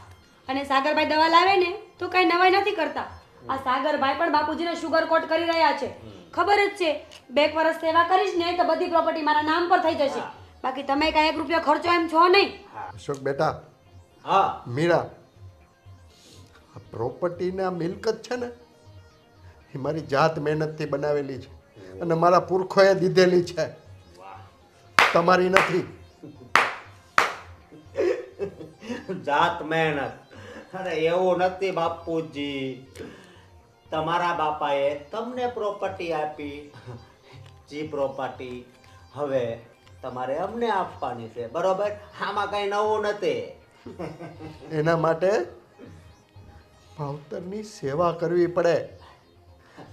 S1: અને સાગરભાઈ દવા લાવે ને તો કઈ નવાઈ નથી કરતા. આ સાગરભાઈ પણ બાપુજીને શુગર કોટ કરી રહ્યા છે. ખબર જ છે, 2 વર્ષ સેવા કરીશ ને તો બધી પ્રોપર્ટી મારા નામ પર થઈ જશે. બાકી તમે કઈ 1 રૂપિયો ખર્ચો એમ છો નહીં.
S4: અશોક બેટા,
S2: હા
S4: મીરા, આ પ્રોપર્ટીના મિલકત છે ને એ મારી જાત મહેનતથી બનાવેલી છે અને મારા પુરખોએ દીધેલી છે, તમારી નથી.
S2: જાત મહેનત. અરે એવું નથી બાપુજી, તમારા બાપાએ તમને પ્રોપર્ટી આપી, જે પ્રોપર્ટી હવે તમારે અમને આપવાની છે, બરોબર? આમાં કઈ નવું નથી.
S4: એના માટે માવતરની સેવા કરવી પડે,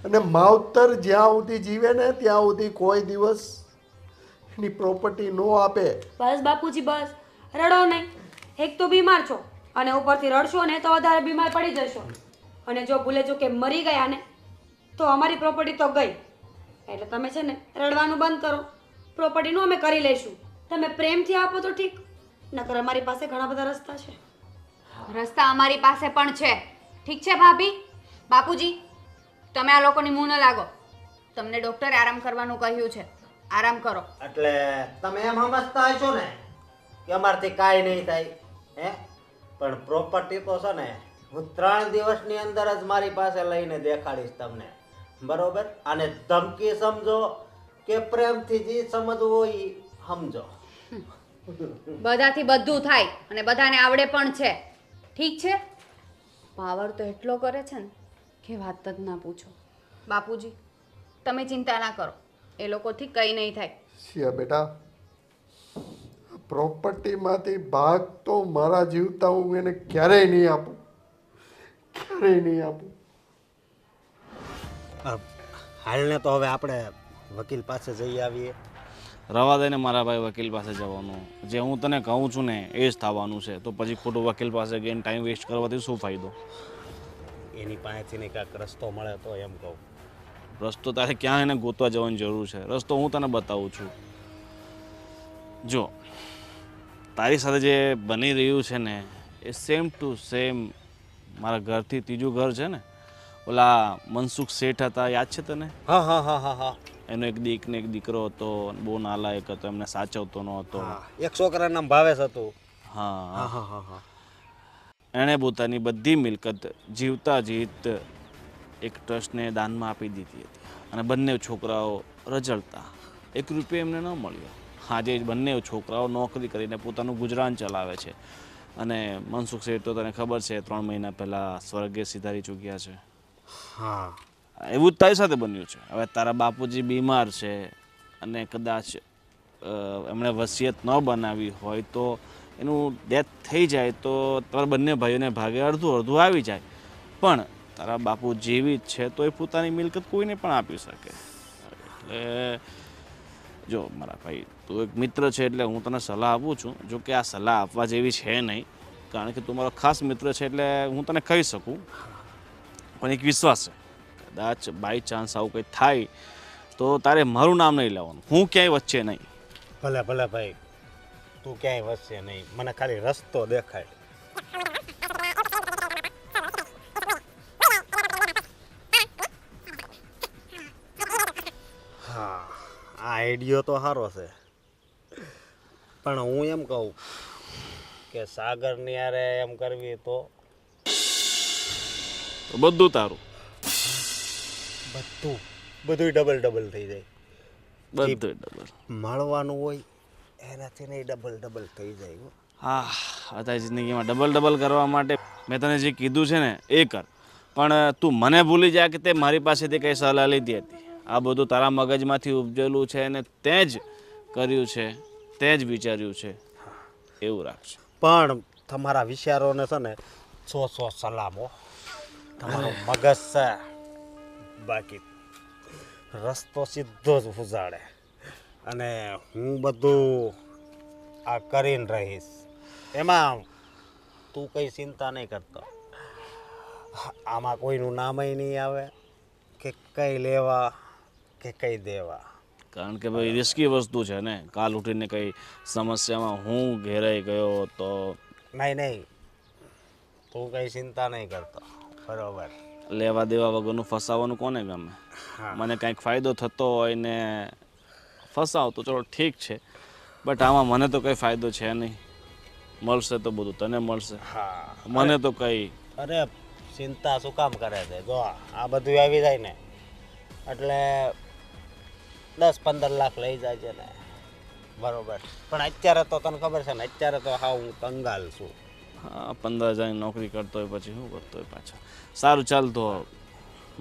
S4: અને માવતર જ્યાં સુધી જીવે ને ત્યાં સુધી કોઈ દિવસ એની પ્રોપર્ટી ન આપે.
S1: બસ બાપુજી બસ, રડો નહીં. એક તો બીમાર છો અને ઉપરથી રડશો ને તો વધારે બીમાર પડી જશો. અને જો ભૂલે ચૂકે મરી ગયા ને તો અમારી પ્રોપર્ટી તો ગઈ. એટલે તમે છે ને રડવાનું બંધ કરો. પ્રોપર્ટીનું અમે કરી લઈશું. તમે પ્રેમથી આપો તો ઠીક, નકર અમારી પાસે ઘણા બધા રસ્તા છે.
S5: રસ્તા અમારી પાસે પણ છે. ઠીક છે ભાભી? બાપુજી, તમે આ લોકોની મું ન લાગો. તમને ડૉક્ટરે આરામ કરવાનું કહ્યું છે, આરામ કરો.
S2: એટલે તમે એમ સમજતા હશો ને કે અમારથી કાંઈ નહીં થાય, હે? પણ પ્રોપર્ટી તો છે ને હું 3 દિવસની અંદર જ મારી પાસે લઈને દેખાડીશ તમને, બરોબર? અને ધમકી સમજો કે પ્રેમથી જે સમજવું હોય ઈ સમજો.
S5: બધાથી બધું થાય અને બધાને આવડે પણ છે. ઠીક છે? પાવર તો એટલો કરે છે ને કે વાત જ ના પૂછો. બાપુજી, તમે ચિંતા ના કરો, એ લોકોથી કંઈ નહીં થાય.
S4: શિયા બેટા, પ્રોપર્ટીમાંથી ભાગ તો મારા જીવતા હું એને ક્યારેય નહીં આપું, ક્યારેય નહીં આપું.
S2: હાલને તો હવે આપણે વકીલ પાસે જઈ આવીએ.
S6: રવા દે ને મારા ભાઈ, વકીલ પાસે જવાનું. જે હું તને કહું છું ને એ જ થવાનું છે. તો પછી ખોટું વકીલ પાસે ગઈને ટાઈમ વેસ્ટ કરવાથી શું ફાયદો?
S2: એની પાસેથી ને કાંઈક રસ્તો મળે તો એમ કહું.
S6: રસ્તો તારે ક્યાં એને ગોતવા જવાની જરૂર છે? રસ્તો હું તને બતાવું છું. જો તારી સાથે જે બની રહ્યું છે ને એ સેમ ટુ સેમ મારા ઘરથી ત્રીજું ઘર છે ને, ઓલા મનસુખ શેઠ હતા, યાદ છે તને?
S2: હા હા હા હા હા
S6: એનો એક દીક ને એક દીકરો હતો, બહુ નાલાયક હતો, એમને સાચવતો ન હતો.
S2: હા, એક છોકરાનું નામ ભાવેશ હતું.
S6: હા
S2: હા હા હા હા.
S6: એણે પોતાની બધી મિલકત જીવતા જીત એક ટ્રસ્ટને દાનમાં આપી દીધી હતી અને બંને છોકરાઓ રજળતા, 1 રૂપિયો એમને ન મળ્યો. આજે બંને છોકરાઓ નોકરી કરીને પોતાનું ગુજરાન ચલાવે છે અને મનસુખ શેઠ તો તને ખબર છે 3 મહિના પહેલાં સ્વર્ગે સિધારી ચૂક્યા છે.
S2: હા
S6: એવું જ તારી સાથે બન્યું છે. હવે તારા બાપુજી બીમાર છે અને કદાચ એમણે વસિયત ન બનાવી હોય તો એનું ડેથ થઈ જાય તો તમારા બંને ભાઈઓને ભાગે અડધું અડધું આવી જાય. પણ તારા બાપુ જીવિત છે તો એ પોતાની મિલકત કોઈને પણ આપી શકે. એટલે જો મારા ભાઈ, તું એક મિત્ર છે એટલે હું તને સલાહ આપું છું. જો કે આ સલાહ આપવા જેવી છે નહીં, કારણ કે તું મારો ખાસ મિત્ર છે એટલે હું તને કહી શકું. પણ એક વિશ્વાસ છે, કદાચ બાય ચાન્સ આવું કંઈ થાય તો તારે મારું નામ નહીં લેવાનું, હું ક્યાંય વચ્ચે નહીં.
S2: ભલે ભલે ભાઈ, તું ક્યાંય વસશે નહીં, મને ખાલી રસ્તો દેખાય. હા, આ આઈડિયો તો સારો છે, પણ હું એમ કહું કે સાગરની યારે એમ કરવી તો
S6: તો બધું તારું,
S2: બધું ડબલ ડબલ થઈ જાય.
S6: બધું ડબલ.
S2: મળવાનું હોય એનાથી નહીં ડબલ થઈ જાય હો.
S6: હા, અત્યારે જિંદગીમાં ડબલ કરવા માટે મેં તને જે કીધું છે ને એ કર. પણ તું મને ભૂલી જા કે તે મારી પાસેથી કંઈ સલાહ લીધી હતી. આ બધું તારા મગજમાંથી ઉપજેલું છે અને તે જ કર્યું છે, તે જ વિચાર્યું છે, એવું રાખશે.
S2: પણ તમારા વિચારોને છે ને 100 સલામો. તમારું મગજ છે, બાકી રસ્તો સીધો જ ઉજાડે. અને હું બધું આ કરીને રહીશ, એમાં તું કંઈ ચિંતા નહીં કરતો. આમાં કોઈનું નામય નહીં આવે કે કંઈ લેવા કે કંઈ દેવા.
S6: કારણ કે ભાઈ રિસ્કી વસ્તુ છે ને, કાલ ઉઠીને કંઈ સમસ્યામાં હું ઘેરાઈ ગયો તો
S2: નહીં, તું કંઈ ચિંતા નહીં કરતો, બરોબર?
S6: લેવા દેવા વગરનું ફસાવાનું કોને ગમે? મને કાંઈક ફાયદો થતો હોય ને ફસાવ તો ચલો ઠીક છે, બટ આમાં મને તો કંઈ ફાયદો છે નહીં. મળશે તો બધું તને મળશે,
S2: હા,
S6: મને તો કંઈ.
S2: અરે ચિંતા શું કામ કરે છે? જો આ બધું આવી જાય ને એટલે 10-15 લાખ લઈ જાય છે ને, બરોબર? પણ અત્યારે તો તને ખબર છે ને, અત્યારે તો હા હું કંગાલ છું.
S6: હા, 15,000ની નોકરી કરતો હોય પછી શું કરતો હોય પાછા. સારું, ચાલ તો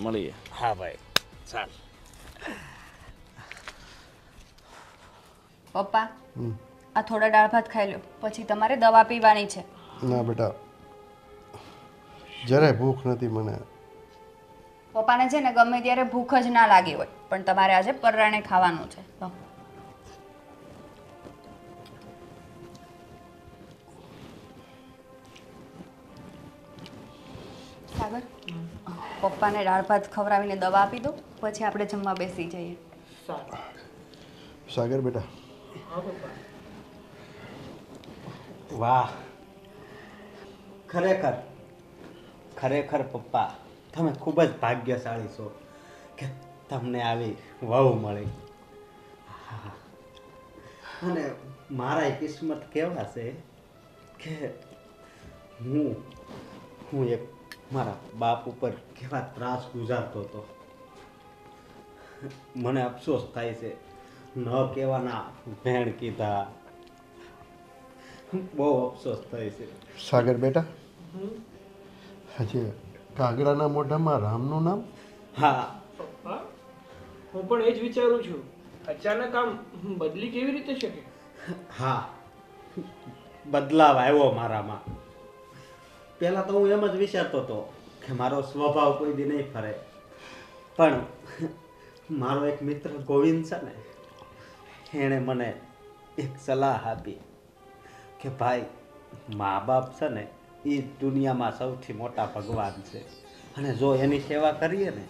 S6: મળીએ.
S2: હા ભાઈ, ચાલ.
S5: પપ્પા, આ થોડા દાળ ભાત ખાઈ લો, પછી તમારે દવા પીવાની છે.
S4: ના બેટા, જરાય ભૂખ નથી મને.
S5: પપ્પાને છે ને ગમે ત્યારે ભૂખ જ ના લાગી હોય, પણ તમારે આજે પરાણે ખાવાનું છે. લો. સાગર, પપ્પાને દાળ ભાત ખવડાવીને દવા આપી દો, પછી આપણે જમવા બેસી જઈએ.
S4: સાગર બેટા,
S2: વાહ, ખરેખર પપ્પા તમે ખૂબ જ ભાગ્યશાળી છો કે તમને આવી વહુ મળી. અને મારા કિસ્મત કેવા છે કે હું એક મારા બાપ ઉપર કેવા ત્રાસ ગુજારતો હતો. મને અફસોસ થાય છે, ન કહેવાના ભેણ કીધા. બહુ અફસોસ થાય છે.
S4: સાગર બેટા, હજી કાગડાના મોઢામાં રામનું નામ.
S2: હા,
S3: પપ્પા, હું પણ એ જ વિચારું છું, અચાનક આમ બદલી કેવી રીતે શકે?
S2: હા, બદલાવ આવ્યો મારામાં. પહેલાં તો હું એમ જ વિચારતો હતો કે મારો સ્વભાવ કોઈ દી નહીં ફરે, પણ મારો એક મિત્ર ગોવિંદ છે ને, એણે મને એક સલાહ આપી કે ભાઈ, મા બાપ છે ને એ દુનિયામાં સૌથી મોટા ભગવાન છે, અને જો એની સેવા કરીએ ને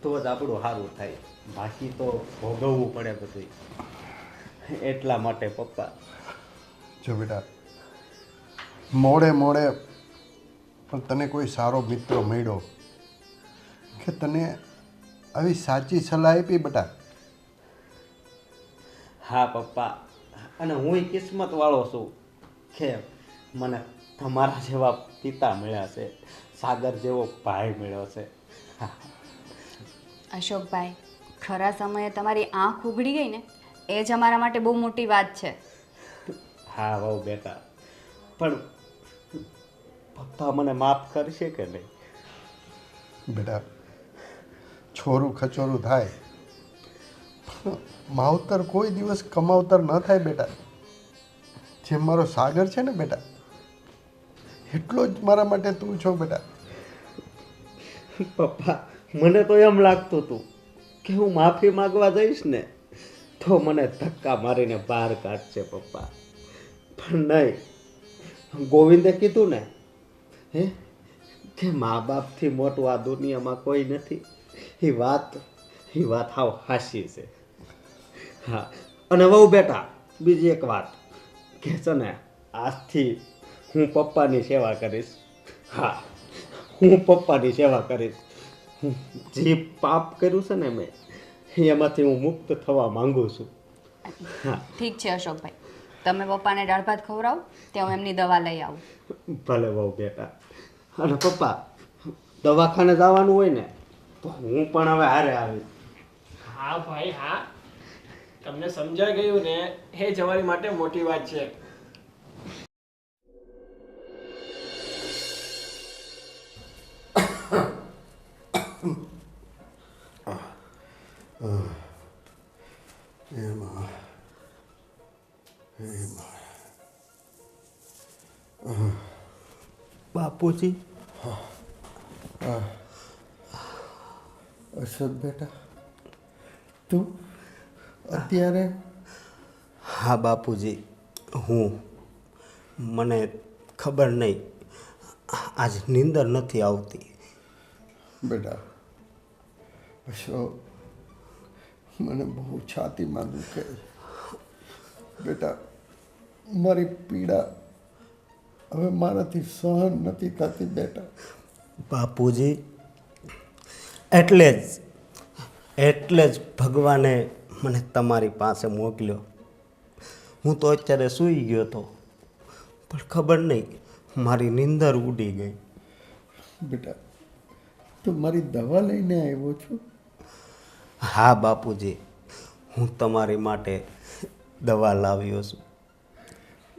S2: તો જ આપણું સારું થાય, બાકી તો ભોગવવું પડે બધું. એટલા માટે પપ્પા.
S4: જો બેટા, મોડે પણ તને કોઈ સારો મિત્ર મળ્યો કે તને આવી સાચી સલાહ આપી બેટા.
S2: હા પપ્પા, અને હું કિસ્મત વાળો છું કે મને તમારા જેવા પિતા મળ્યા છે, સાગર જેવો ભાઈ મળ્યો છે.
S5: અશોકભાઈ, ખરા સમયે તમારી આંખ ઉઘડી ગઈ ને એ જ અમારા માટે બહુ મોટી વાત છે.
S2: હા વહુ બેટા, પણ પપ્પા મને માફ કરશે કે નહીં?
S4: બેટા, છોરું ખચોરું થાય પણ માવતર કોઈ દિવસ કમાવતર ન થાય બેટા. જેમ મારો સાગર છે ને બેટા, એટલો જ મારા માટે તું છો બેટા.
S2: પપ્પા, મને તો એમ લાગતું હતું કે હું માફી માંગવા જઈશ ને તો મને ધક્કા મારીને બહાર કાઢશે પપ્પા, પણ નહીં. ગોવિંદે કીધું ને હે કે મા બાપથી મોટું આ દુનિયામાં કોઈ નથી. એ વાત હાવ હાસી છે. હા, અને વહુ બેટા, બીજી એક વાત કે છે ને, આજથી હું પપ્પાની સેવા કરીશ. હા, હું પપ્પાની સેવા કરીશ. જે પાપ કર્યું છે ને મેં, એમાંથી હું મુક્ત થવા માંગુ છું. હા
S5: ઠીક છે અશોકભાઈ, તમે પપ્પાને દાળ ભાત ખવડાવો ત્યાં હું એમની દવા લઈ આવું.
S2: ભલે બહુ બેટા. અને પપ્પા, દવાખાને જવાનું હોય ને તો હું પણ હવે હારે આવીશ.
S3: હા ભાઈ હા, તમને સમજાઈ ગયું ને એ જ અમારી માટે મોટી વાત છે.
S2: બાપુજી,
S4: અશોક બેટા, તું અત્યારે?
S2: હા બાપુજી, મને ખબર નહીં, આજ નીંદર નથી આવતી.
S4: બેટા, અશોક, મને બહુ છાતીમાં દુખે છે બેટા. મારી પીડા હવે મારાથી સહન નથી થતી બેટા.
S2: બાપુજી, એટલે જ ભગવાને મને તમારી પાસે મોકલ્યો. હું તો અત્યારે સૂઈ ગયો હતો, પણ ખબર નહીં મારી નીંદર ઉડી ગઈ.
S4: બેટા, તું મારી દવા લઈને આવ્યો છું?
S2: હા બાપુજી, હું તમારી માટે દવા લાવ્યો છું.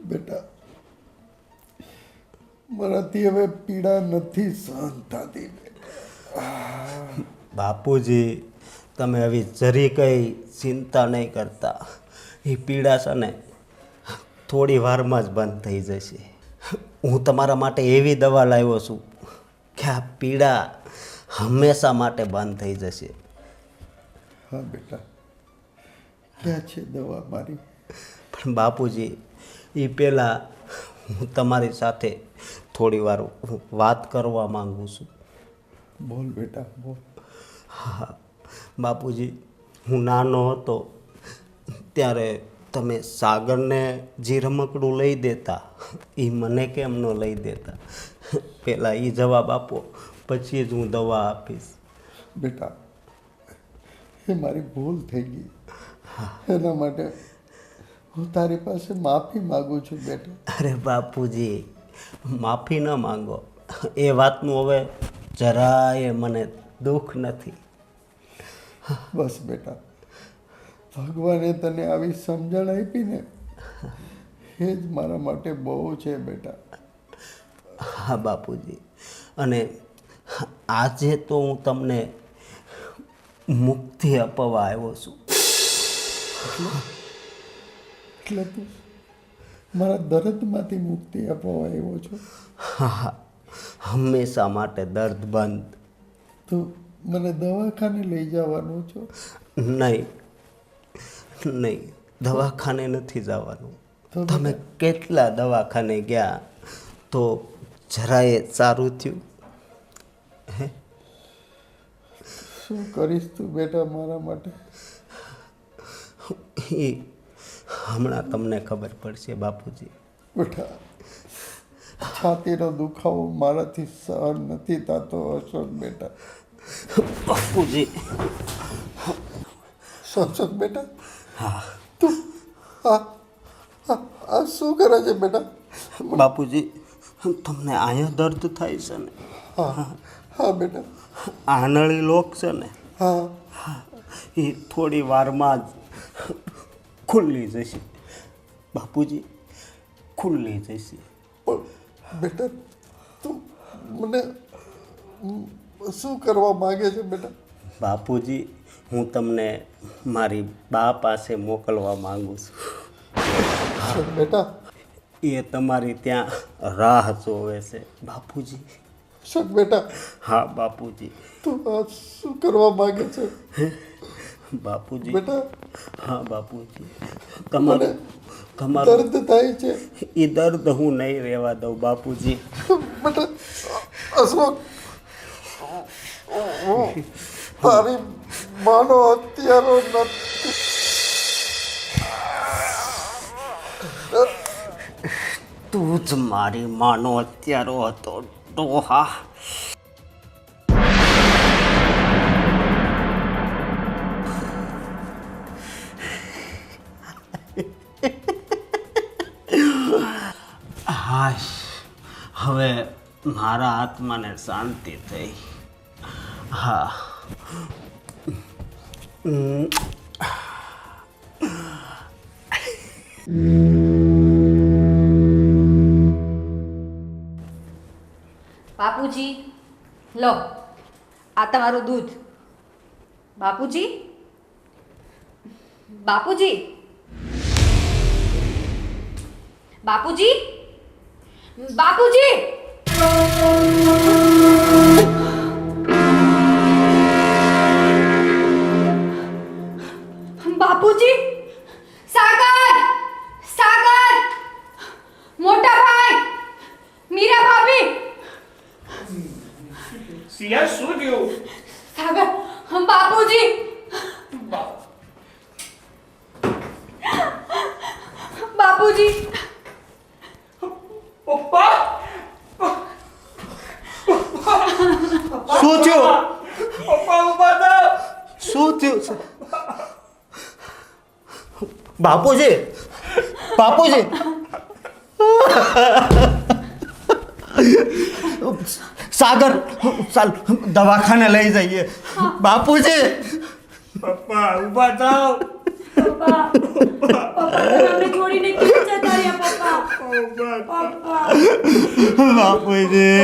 S4: બેટા, મારાથી હવે પીડા નથી સહન થતી.
S2: બાપુજી, તમે હવે જરી કંઈ ચિંતા નહીં કરતા. એ પીડા છે ને થોડી વારમાં જ બંધ થઈ જશે. હું તમારા માટે એવી દવા લાવ્યો છું કે આ પીડા હંમેશા માટે બંધ થઈ જશે.
S4: હા બેટા, ક્યાં છે દવા મારી?
S2: પણ બાપુજી, એ પહેલાં હું તમારી સાથે થોડી વાર વાત કરવા માંગુ છું.
S4: બોલ બેટા, બોલ.
S2: હા બાપુજી, હું નાનો હતો ત્યારે તમે સાગરને જે રમકડું લઈ દેતા એ મને કેમ ન લઈ દેતા? પહેલાં એ જવાબ આપો, પછી જ હું દવા આપીશ.
S4: બેટા, એ મારી ભૂલ થઈ ગઈ. એના માટે હું તારી પાસે માફી માગું છું બેટા.
S2: અરે બાપુજી, માફી ન માંગો, એ વાતનું હવે જરાય મને દુઃખ નથી.
S4: બસ બેટા, ભગવાને તને આવી સમજણ આપી ને એ જ મારા માટે બહુ છે બેટા.
S2: હા બાપુજી, અને આજે તો હું તમને મુક્તિ અપાવવા આવ્યો છું.
S4: એટલે તું મારા દર્દમાંથી મુક્તિ અપાવવા આવ્યો છો?
S2: હા, હંમેશા માટે દર્દ બંધ.
S4: તું મને દવાખાને લઈ જવાનું છો?
S2: નહીં, દવાખાને નથી જવાનું.
S4: તો
S2: તમે કેટલા દવાખાને ગયા તો જરાય સારું થયું? હે,
S4: શું કરીશ તું બેટા મારા માટે?
S2: એ હમણાં તમને ખબર પડશે બાપુજી.
S4: બેટા, છાતીનો દુખાવો મારાથી સહન નથી થતો અશોક બેટા.
S2: બાપુજી,
S4: સત્સંગ બેટા
S2: હા
S4: તું આ આ શું કરે છે બેટા?
S2: બાપુજી તમને અહીંયા દર્દ થાય છે ને?
S4: હા હા બેટા
S2: આનળી લોક છે ને
S4: હા
S2: એ થોડી વારમાં જ ખુલ્લી જશે બાપુજી, ખુલ્લી જશે.
S4: પણ બેટા તું મને શું કરવા માંગે છે બેટા?
S2: બાપુજી હું તમને મારી બા પાસે મોકલવા માંગુ છું.
S4: બેટા
S2: એ તમારી ત્યાં રાહ જોવે છે બાપુજી.
S4: શક બેટા
S2: હા બાપુજી.
S4: તું આ શું કરવા માંગે છે
S2: બાપુજી
S4: બેટા?
S2: હા બાપુજી,
S4: મને
S2: તમારું
S4: દર્દ થાય છે
S2: એ દર્દ હું નહીં રહેવા દઉં બાપુજી.
S4: બેટા. અશોક તારી માનો હત્યારો નથી.
S2: તું જ મારી માનો હત્યારો હતો ડોહા. હાશ, હવે મારા આત્માને શાંતિ થઈ. હા
S5: બાપુજી, લો આ તમારું દૂધ. બાપુજી, બાપુજી, બાપુજી, બાપુજી, બાપુજી, સાગર, સાગર, મોટા ભાઈ, મીરા ભાભી.
S3: સિયા શું થયું?
S5: સાગર, બાપુજી, બાપુજી,
S3: પપ્પા
S2: શું થયું?
S3: પપ્પા ઉભા થાવ.
S2: શું થયું છે? બાપુજી, બાપુજી. સાગર, ચાલ દવાખાને લઈ જઈએ. બાપુજી,
S3: પપ્પા ઉભા થાવ.
S1: પપ્પા તમને છોડીને કેમ જતા રહ્યા પપ્પા?
S2: બાપુજી.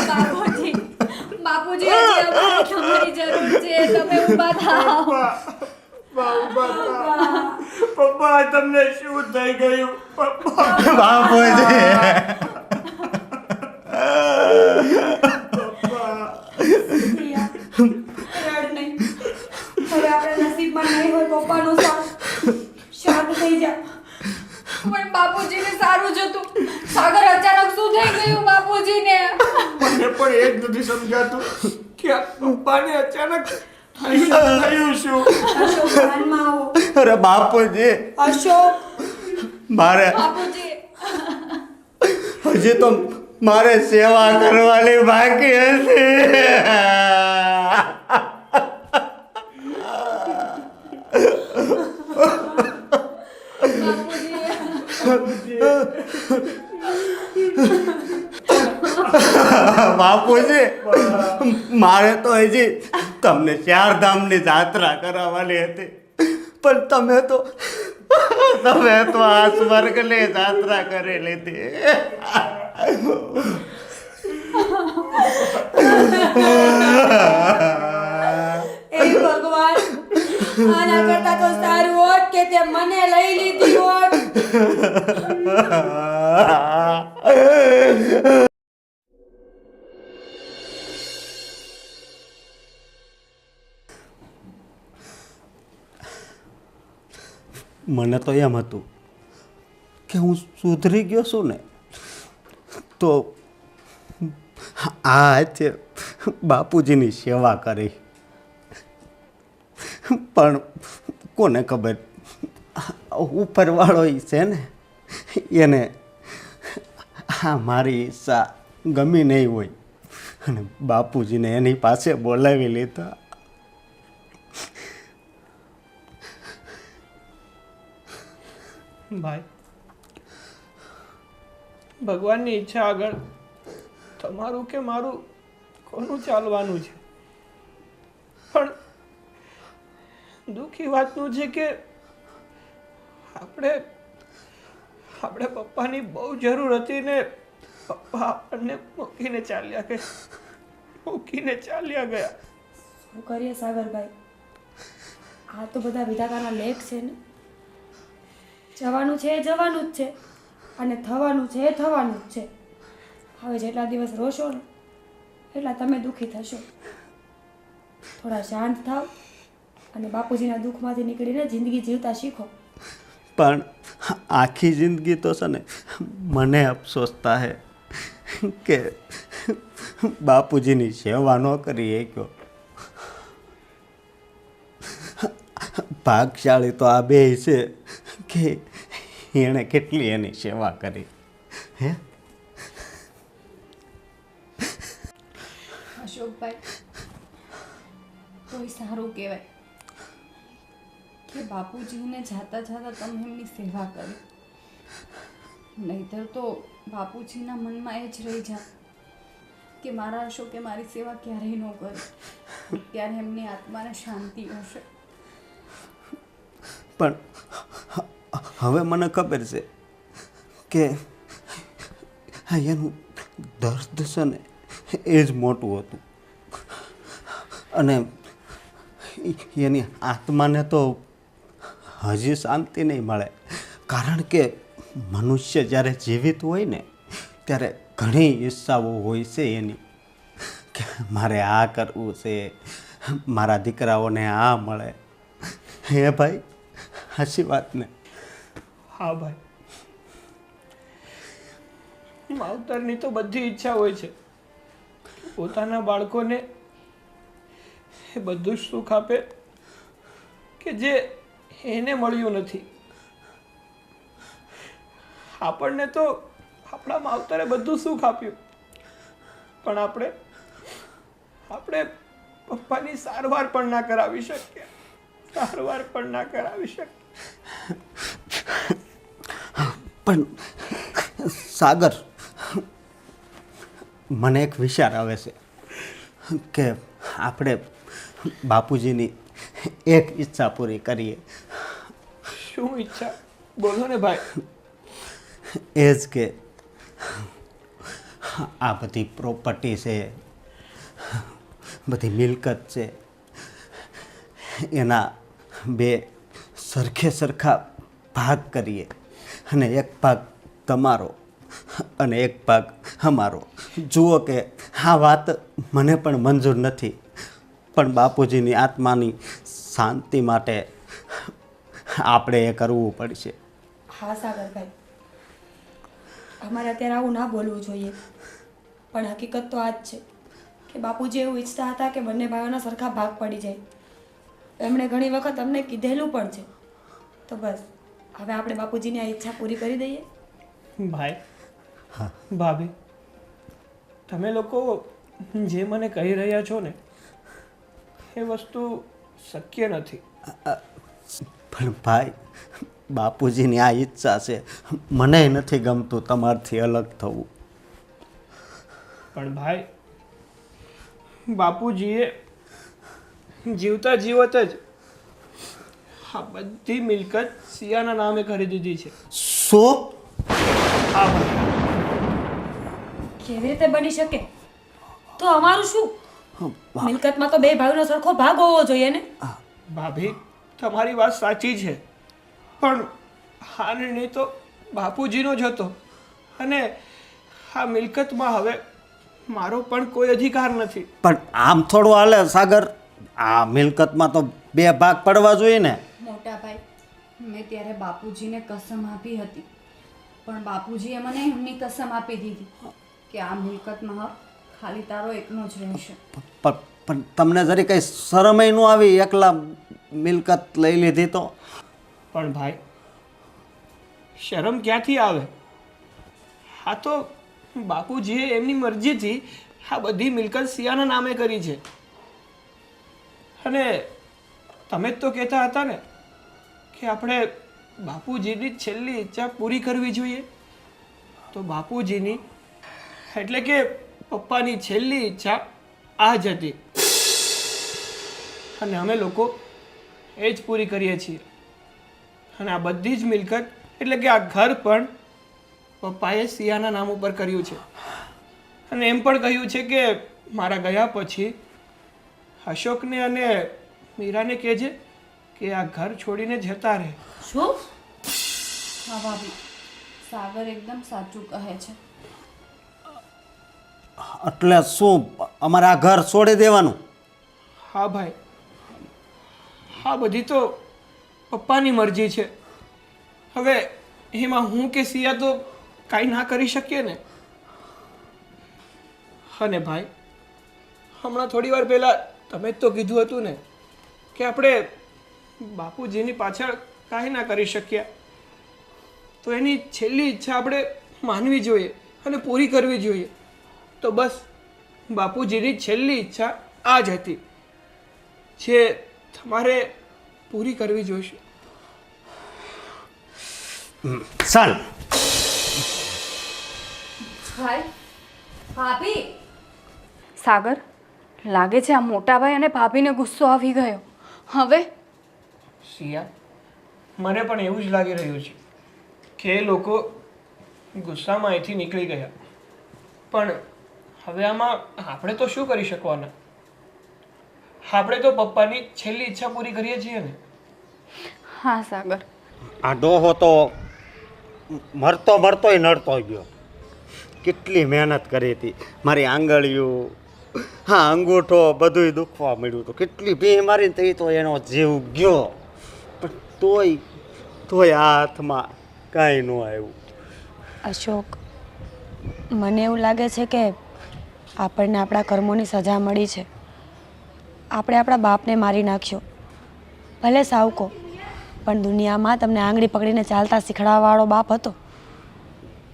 S5: બાપુજી, બાપુજી, હજી અમારે તમારી જરૂર છે. તમે ઊભા થાઓ.
S3: પપ્પા તમને શું થઈ ગયું? પપ્પા
S2: બાપુજી.
S1: રડ નહીં. હવે આપણા નસીબમાં નહીં હોય પપ્પાનો સાથ. શાંત થઈ જા.
S5: પણ બાપુજીને સારું જ હતું. સાગર અચાનક શું થઈ ગયું બાપુજીને?
S3: મને પણ એ જ નથી સમજાતું કે આ પપ્પાને અચાનક થયું શું?
S1: અશોક ધ્યાનમાં આવો.
S2: અરે બાપુજી,
S1: અશોક
S2: મારે
S5: બાપુજી,
S2: હજી તો મારે સેવા કરવાની બાકી હતી. બાપુજી, મારે તો હજી તમને ચારધામની જાત્રા કરાવવાની હતી, પણ તમે તો આ સ્વર્ગની જાત્રા કરી લીધી.
S1: એ ભગવાન, આના કરતા તો સારું હોત કે તે મને લઈ લીધી હોત.
S2: મને તો એમ હતું કે હું સુધરી ગયો છું ને, તો આ છે બાપુજીની સેવા કરી. પણ કોને ખબર, ઉપરવાળો છે ને, એને આ મારી ઈચ્છા ગમી નહીં હોય અને બાપુજીને એની પાસે બોલાવી લીધા.
S3: ભાઈ, ભગવાનની ઈચ્છા આગળ તમારું કે મારું કોનું ચાલવાનું છે? પણ દુઃખી વાતનું છે કે આપણે પપ્પાની બહુ જરૂર હતી ને પપ્પા આપણને મૂકીને ચાલ્યા ગયા.
S1: શું કરીએ સાગરભાઈ, આ તો બધા વિધાતાના લેખ છે ને. જવાનું છે એ જવાનું જ છે, અને થવાનું છે એ થવાનું જ છે. હવે જેટલા દિવસ રોશો ને એટલા તમે દુઃખી થશો. થોડા શાંત થાવ અને બાપુજીના દુઃખમાંથી નીકળીને જિંદગી જીવતા શીખો.
S2: પણ આખી જિંદગી તો છે ને મને અફસોસ થાય કે બાપુજીની સેવા ન કરી શક્યો. ભાગશાળી તો આ બે છે કે એણે કેટલી એની સેવા કરી. હે
S5: અશોકભાઈ, તોય સારું કહેવાય કે બાપુજીને જાતા જાતા તમે એમની સેવા કરી. નહીંતર તો બાપુજીના મનમાં એ જ રહી જાય કે મારા અશોકે મારી સેવા ક્યારેય ન કરી. ત્યારે એમની આત્માને શાંતિ હશે.
S2: પણ હવે મને ખબર છે કે એનું દર્દ છે ને એ જ મોટું હતું. અને એની આત્માને તો હજી શાંતિ નહીં મળે. કારણ કે મનુષ્ય જ્યારે જીવિત હોય ને ત્યારે ઘણી ઈચ્છાઓ હોય છે એની કે મારે આ કરવું છે, મારા દીકરાઓને આ મળે. હે ભાઈ, સાચી વાત ને?
S3: હા ભાઈ, માવતરની તો બધી ઈચ્છા હોય છે પોતાના બાળકોને એ બધું જ સુખ આપે કે જે એને મળ્યું નથી. આપણને તો આપણા માવતરે બધું સુખ આપ્યું, પણ આપણે પપ્પાની સારવાર પણ ના કરાવી શકીએ.
S2: પણ સાગર, મને એક વિચાર આવે છે કે આપણે બાપુજીની એક ઈચ્છા પૂરી કરીએ.
S3: શું ઈચ્છા? બોલો ને ભાઈ.
S2: એ જ કે આ બધી પ્રોપર્ટી છે, બધી મિલકત છે, એના બે સરખા ભાગ કરીએ. અને એક ભાગ તમારો અને એક ભાગ અમારો. જુઓ કે આ વાત મને પણ મંજૂર નથી, પણ બાપુજીની આત્માની શાંતિ માટે આપણે એ કરવું પડશે.
S1: હા સાગરભાઈ, અમારે અત્યારે આવું ના બોલવું જોઈએ, પણ હકીકત તો આ જ છે કે બાપુજી એવું ઈચ્છતા હતા કે બંને ભાઈઓના સરખા ભાગ પડી જાય. એમણે ઘણી વખત અમને કીધેલું પણ છે. તો બસ હવે આપણે બાપુજીની આ ઈચ્છા પૂરી કરી દઈએ.
S3: ભાઈ, ભાભી, તમે લોકો જે મને કહી રહ્યા છો ને એ વસ્તુ શક્ય નથી.
S2: પણ ભાઈ, બાપુજીની આ ઈચ્છા છે. મને નથી ગમતું તમારથી અલગ થવું.
S3: પણ ભાઈ, બાપુજીએ જીવતા જીવત જ આ બધી મિલકત સિયાના નામે કરી દીધી છે.
S2: શું?
S3: હા ભાઈ,
S1: કેવી રીતે બની શકે? તો અમારું શું? મિલકતમાં તો બે ભાઈઓનો સરખો ભાગ હોવો જોઈએ ને.
S3: ભાભી, તમારી વાત સાચી છે, પણ આ નિર્ણય તો બાપુજીનો જ હતો અને આ મિલકતમાં હવે મારો પણ કોઈ અધિકાર નથી.
S2: પણ આમ થોડું હાલે સાગર. આ મિલકતમાં તો બે ભાગ પડવા જોઈએ ને.
S5: મોટા ભાઈ, મેં ત્યારે બાપુજીને કસમ આપી હતી, પણ બાપુજીએ મને એમની કસમ આપી દીધી કે આ મિલકતમાં હક ખાલી તારો એકનો જ રહેશે.
S2: પણ તમને જરી કંઈ શરમય ન આવી એકલા મિલકત લઈ લીધી તો?
S3: પણ ભાઈ, શરમ ક્યાંથી આવે? આ તો બાપુજીએ એમની મરજીથી આ બધી મિલકત સિયાના નામે કરી છે. અને તમે જ તો કહેતા હતા ને કે આપણે બાપુજીની છેલ્લી ઈચ્છા પૂરી કરવી જોઈએ. તો બાપુજીની એટલે કે પપ્પાની છેલ્લી ઈચ્છા આ જ હતી અને અમે લોકો એ જ પૂરી કરીએ છીએ. અને આ બધી જ મિલકત એટલે કે આ ઘર પણ પપ્પાએ સિયાના નામ ઉપર કર્યું છે. અને એમ પણ કહ્યું છે કે મારા ગયા પછી અશોકને અને મીરાને કહેજે કે આ ઘર છોડીને જતા રહે.
S1: શું?
S5: હા ભાભી, સાગર એકદમ સાચું કહે છે.
S2: એટલે શું અમારે આ ઘર છોડી દેવાનું?
S3: હા ભાઈ, હા બધી તો પપ્પાની મરજી છે. હવે એમાં હું કે સિયા તો કાંઈ ના કરી શકીએ ને. અને ભાઈ, હમણાં થોડી વાર પહેલાં તમે જ તો કીધું હતું ને કે આપણે બાપુજીની પાછળ કાંઈ ના કરી શક્યા. તો એની છેલ્લી ઈચ્છા આપણે માનવી જોઈએ અને પૂરી કરવી જોઈએ. તો બસ બાપુજીની છેલ્લી ઈચ્છા આ જ હતી જે તમારે પૂરી કરવી જોઈશે.
S2: ચાલ.
S5: ભાઈ, ભાભી. સાગર, લાગે છે આ મોટા ભાઈ અને ભાભીને ગુસ્સો આવી ગયો. હવે
S3: સિયા, મને પણ એવું જ લાગી રહ્યું છે કે એ લોકો ગુસ્સામાં અહીંથી નીકળી ગયા. પણ હવે આમાં આપણે તો શું કરી શકવાના? આપણે તો પપ્પાની છેલ્લી ઈચ્છા પૂરી કરીએ છીએ ને.
S5: હા સાગર,
S2: આ ડોહો તો મરતો મરતોય નડતો ગયો. કેટલી મહેનત કરી હતી. મારી આંગળીઓ, હા અંગૂઠો બધુંય દુખવા મળ્યું હતું. કેટલી ભી મારીને તો એ તો એનો જીવ ગયો. પણ તોય આ હાથમાં કાંઈ ન આવ્યું.
S1: અશોક, મને એવું લાગે છે કે આપણને આપણા કર્મોની સજા મળી છે. આપણે આપણા બાપને મારી નાખ્યો. ભલે સાવકો, પણ દુનિયામાં તમને આંગળી પકડીને ચાલતા શીખડાવવાવાળો બાપ હતો.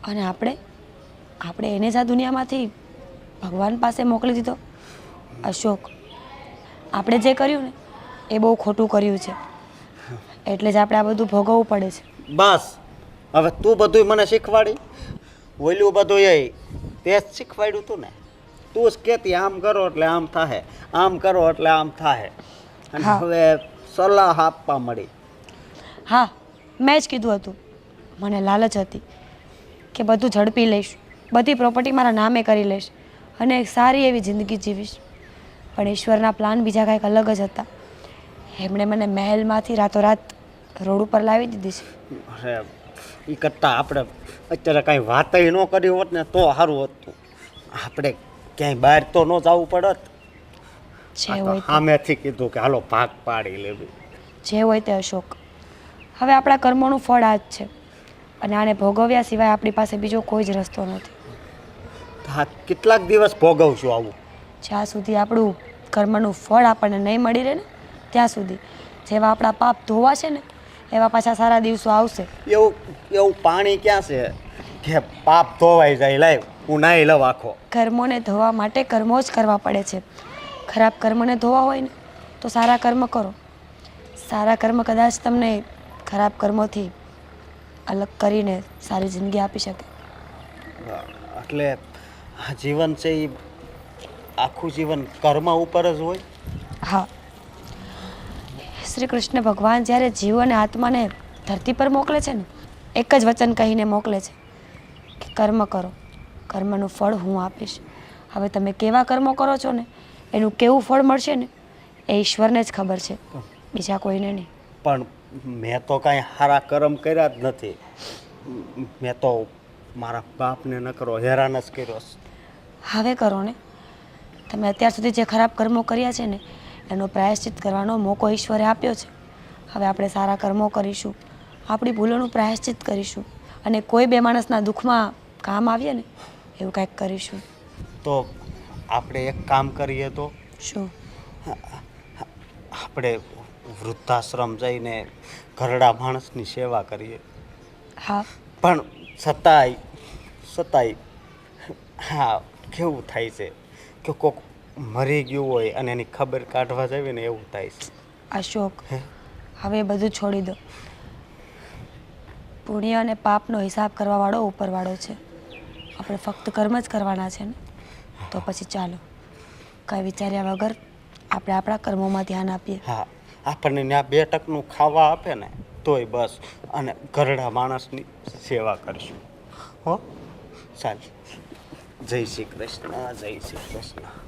S1: અને આપણે એને જ આ દુનિયામાંથી ભગવાન પાસે મોકલી દીધો. અશોક, આપણે જે કર્યું ને એ બહુ ખોટું કર્યું છે. એટલે જ આપણે આ બધું ભોગવવું પડે છે.
S2: બસ હવે તું બધુંય મને શીખવાડી. ઓલું બધું એ તે જ શીખવાડ્યું હતું ને. તું જ કહેતી આમ કરો એટલે આમ થાય, આમ કરો એટલે આમ થાય. અને
S1: હા.
S2: હવે સલાહ આપવા મળી.
S1: હા, મેં જ કીધું હતું. મને લાલચ હતી કે બધું ઝડપી લઈશ, બધી પ્રોપર્ટી મારા નામે કરી લઈશ અને એક સારી એવી જિંદગી જીવીશ. પણ ઈશ્વરના પ્લાન બીજા કાંઈક અલગ જ હતા. એમણે મને મહેલમાંથી રાતોરાત રોડ ઉપર લાવી દીધી છે.
S2: અરે એ કરતાં આપણે અત્યારે કાંઈ વાતય ન કરી હોત ને તો સારું હતું. આપણે ક્યાંય બહાર તો ન જવું પડત.
S1: જે હોય તે.
S2: સામેથી કીધું કે હાલો ભાગ પાડી લેવી.
S1: જે હોય તે અશોક, હવે આપણા કર્મોનું ફળ આ જ છે અને આને ભોગવ્યા સિવાય આપણી પાસે બીજો કોઈ જ રસ્તો નથી.
S2: હા, કેટલાક દિવસ ભોગવશું આવું?
S1: જ્યાં સુધી આપણું કર્મનું ફળ આપણને નહીં મળી રહે ને ત્યાં સુધી. જેવા આપણા પાપ ધોવાશે ને એવા પાછા સારા દિવસો આવશે.
S2: એવું પાણી ક્યાં છે કે પાપ ધોવાઈ જાય? લાવ હું નાહી લઉં આખો.
S1: કર્મોને ધોવા માટે કર્મો જ કરવા પડે છે. ખરાબ કર્મને ધોવા હોય ને તો સારા કર્મ કરો. સારા કર્મ કદાચ તમને ખરાબ કર્મોથી અલગ કરીને સારી જિંદગી આપી શકે.
S2: એટલે આ જીવન છે એ આખું જીવન કર્મ ઉપર જ હોય.
S1: હા, શ્રી કૃષ્ણ ભગવાન જ્યારે જીવ અને આત્માને ધરતી પર મોકલે છે ને એક જ વચન કહીને મોકલે છે કે કર્મ કરો, કર્મનું ફળ હું આપીશ. હવે તમે કેવા કર્મો કરો છો ને એનું કેવું ફળ મળશે ને એ ઈશ્વરને જ ખબર છે, બીજા કોઈને નહીં.
S2: પણ મેં તો કાંઈ સારા કર્મ કર્યા જ નથી. મેં તો મારા બાપને ન કરો હેરાન જ કર્યો.
S1: હવે કરો ને. તમે અત્યાર સુધી જે ખરાબ કર્મો કર્યા છે ને એનો પ્રાયશ્ચિત કરવાનો મોકો ઈશ્વરે આપ્યો છે. હવે આપણે સારા કર્મો કરીશું, આપણી ભૂલોનું પ્રાયશ્ચિત કરીશું અને કોઈ બે માણસના દુઃખમાં કામ આવીએ ને એવું કાંઈક કરીશું.
S2: તો આપણે એક કામ કરીએ તો
S1: શું?
S2: આપણે વૃદ્ધાશ્રમ જઈને ઘરડા માણસની સેવા કરીએ.
S1: હા,
S2: પણ છતાંય હા કેવું થાય છે કે કોક મરી ગયું હોય અને એની ખબર કાઢવા જાવે ને એવું થાય છે.
S1: અશોક, હવે બધું છોડી દો. પુણ્ય અને પાપનો હિસાબ કરવાવાળો ઉપરવાળો છે. આપણે ફક્ત કર્મ જ કરવાના છે ને. તો પછી ચાલો કાંઈ વિચાર્યા વગર આપણે આપણા કર્મોમાં ધ્યાન આપીએ.
S2: હા, આપણને ત્યાં 2 ટકનું ખાવા આપે ને તોય બસ, અને ઘરડા માણસની સેવા કરશું. હો ચાલ, જય શ્રી કૃષ્ણ, જય શ્રી કૃષ્ણ.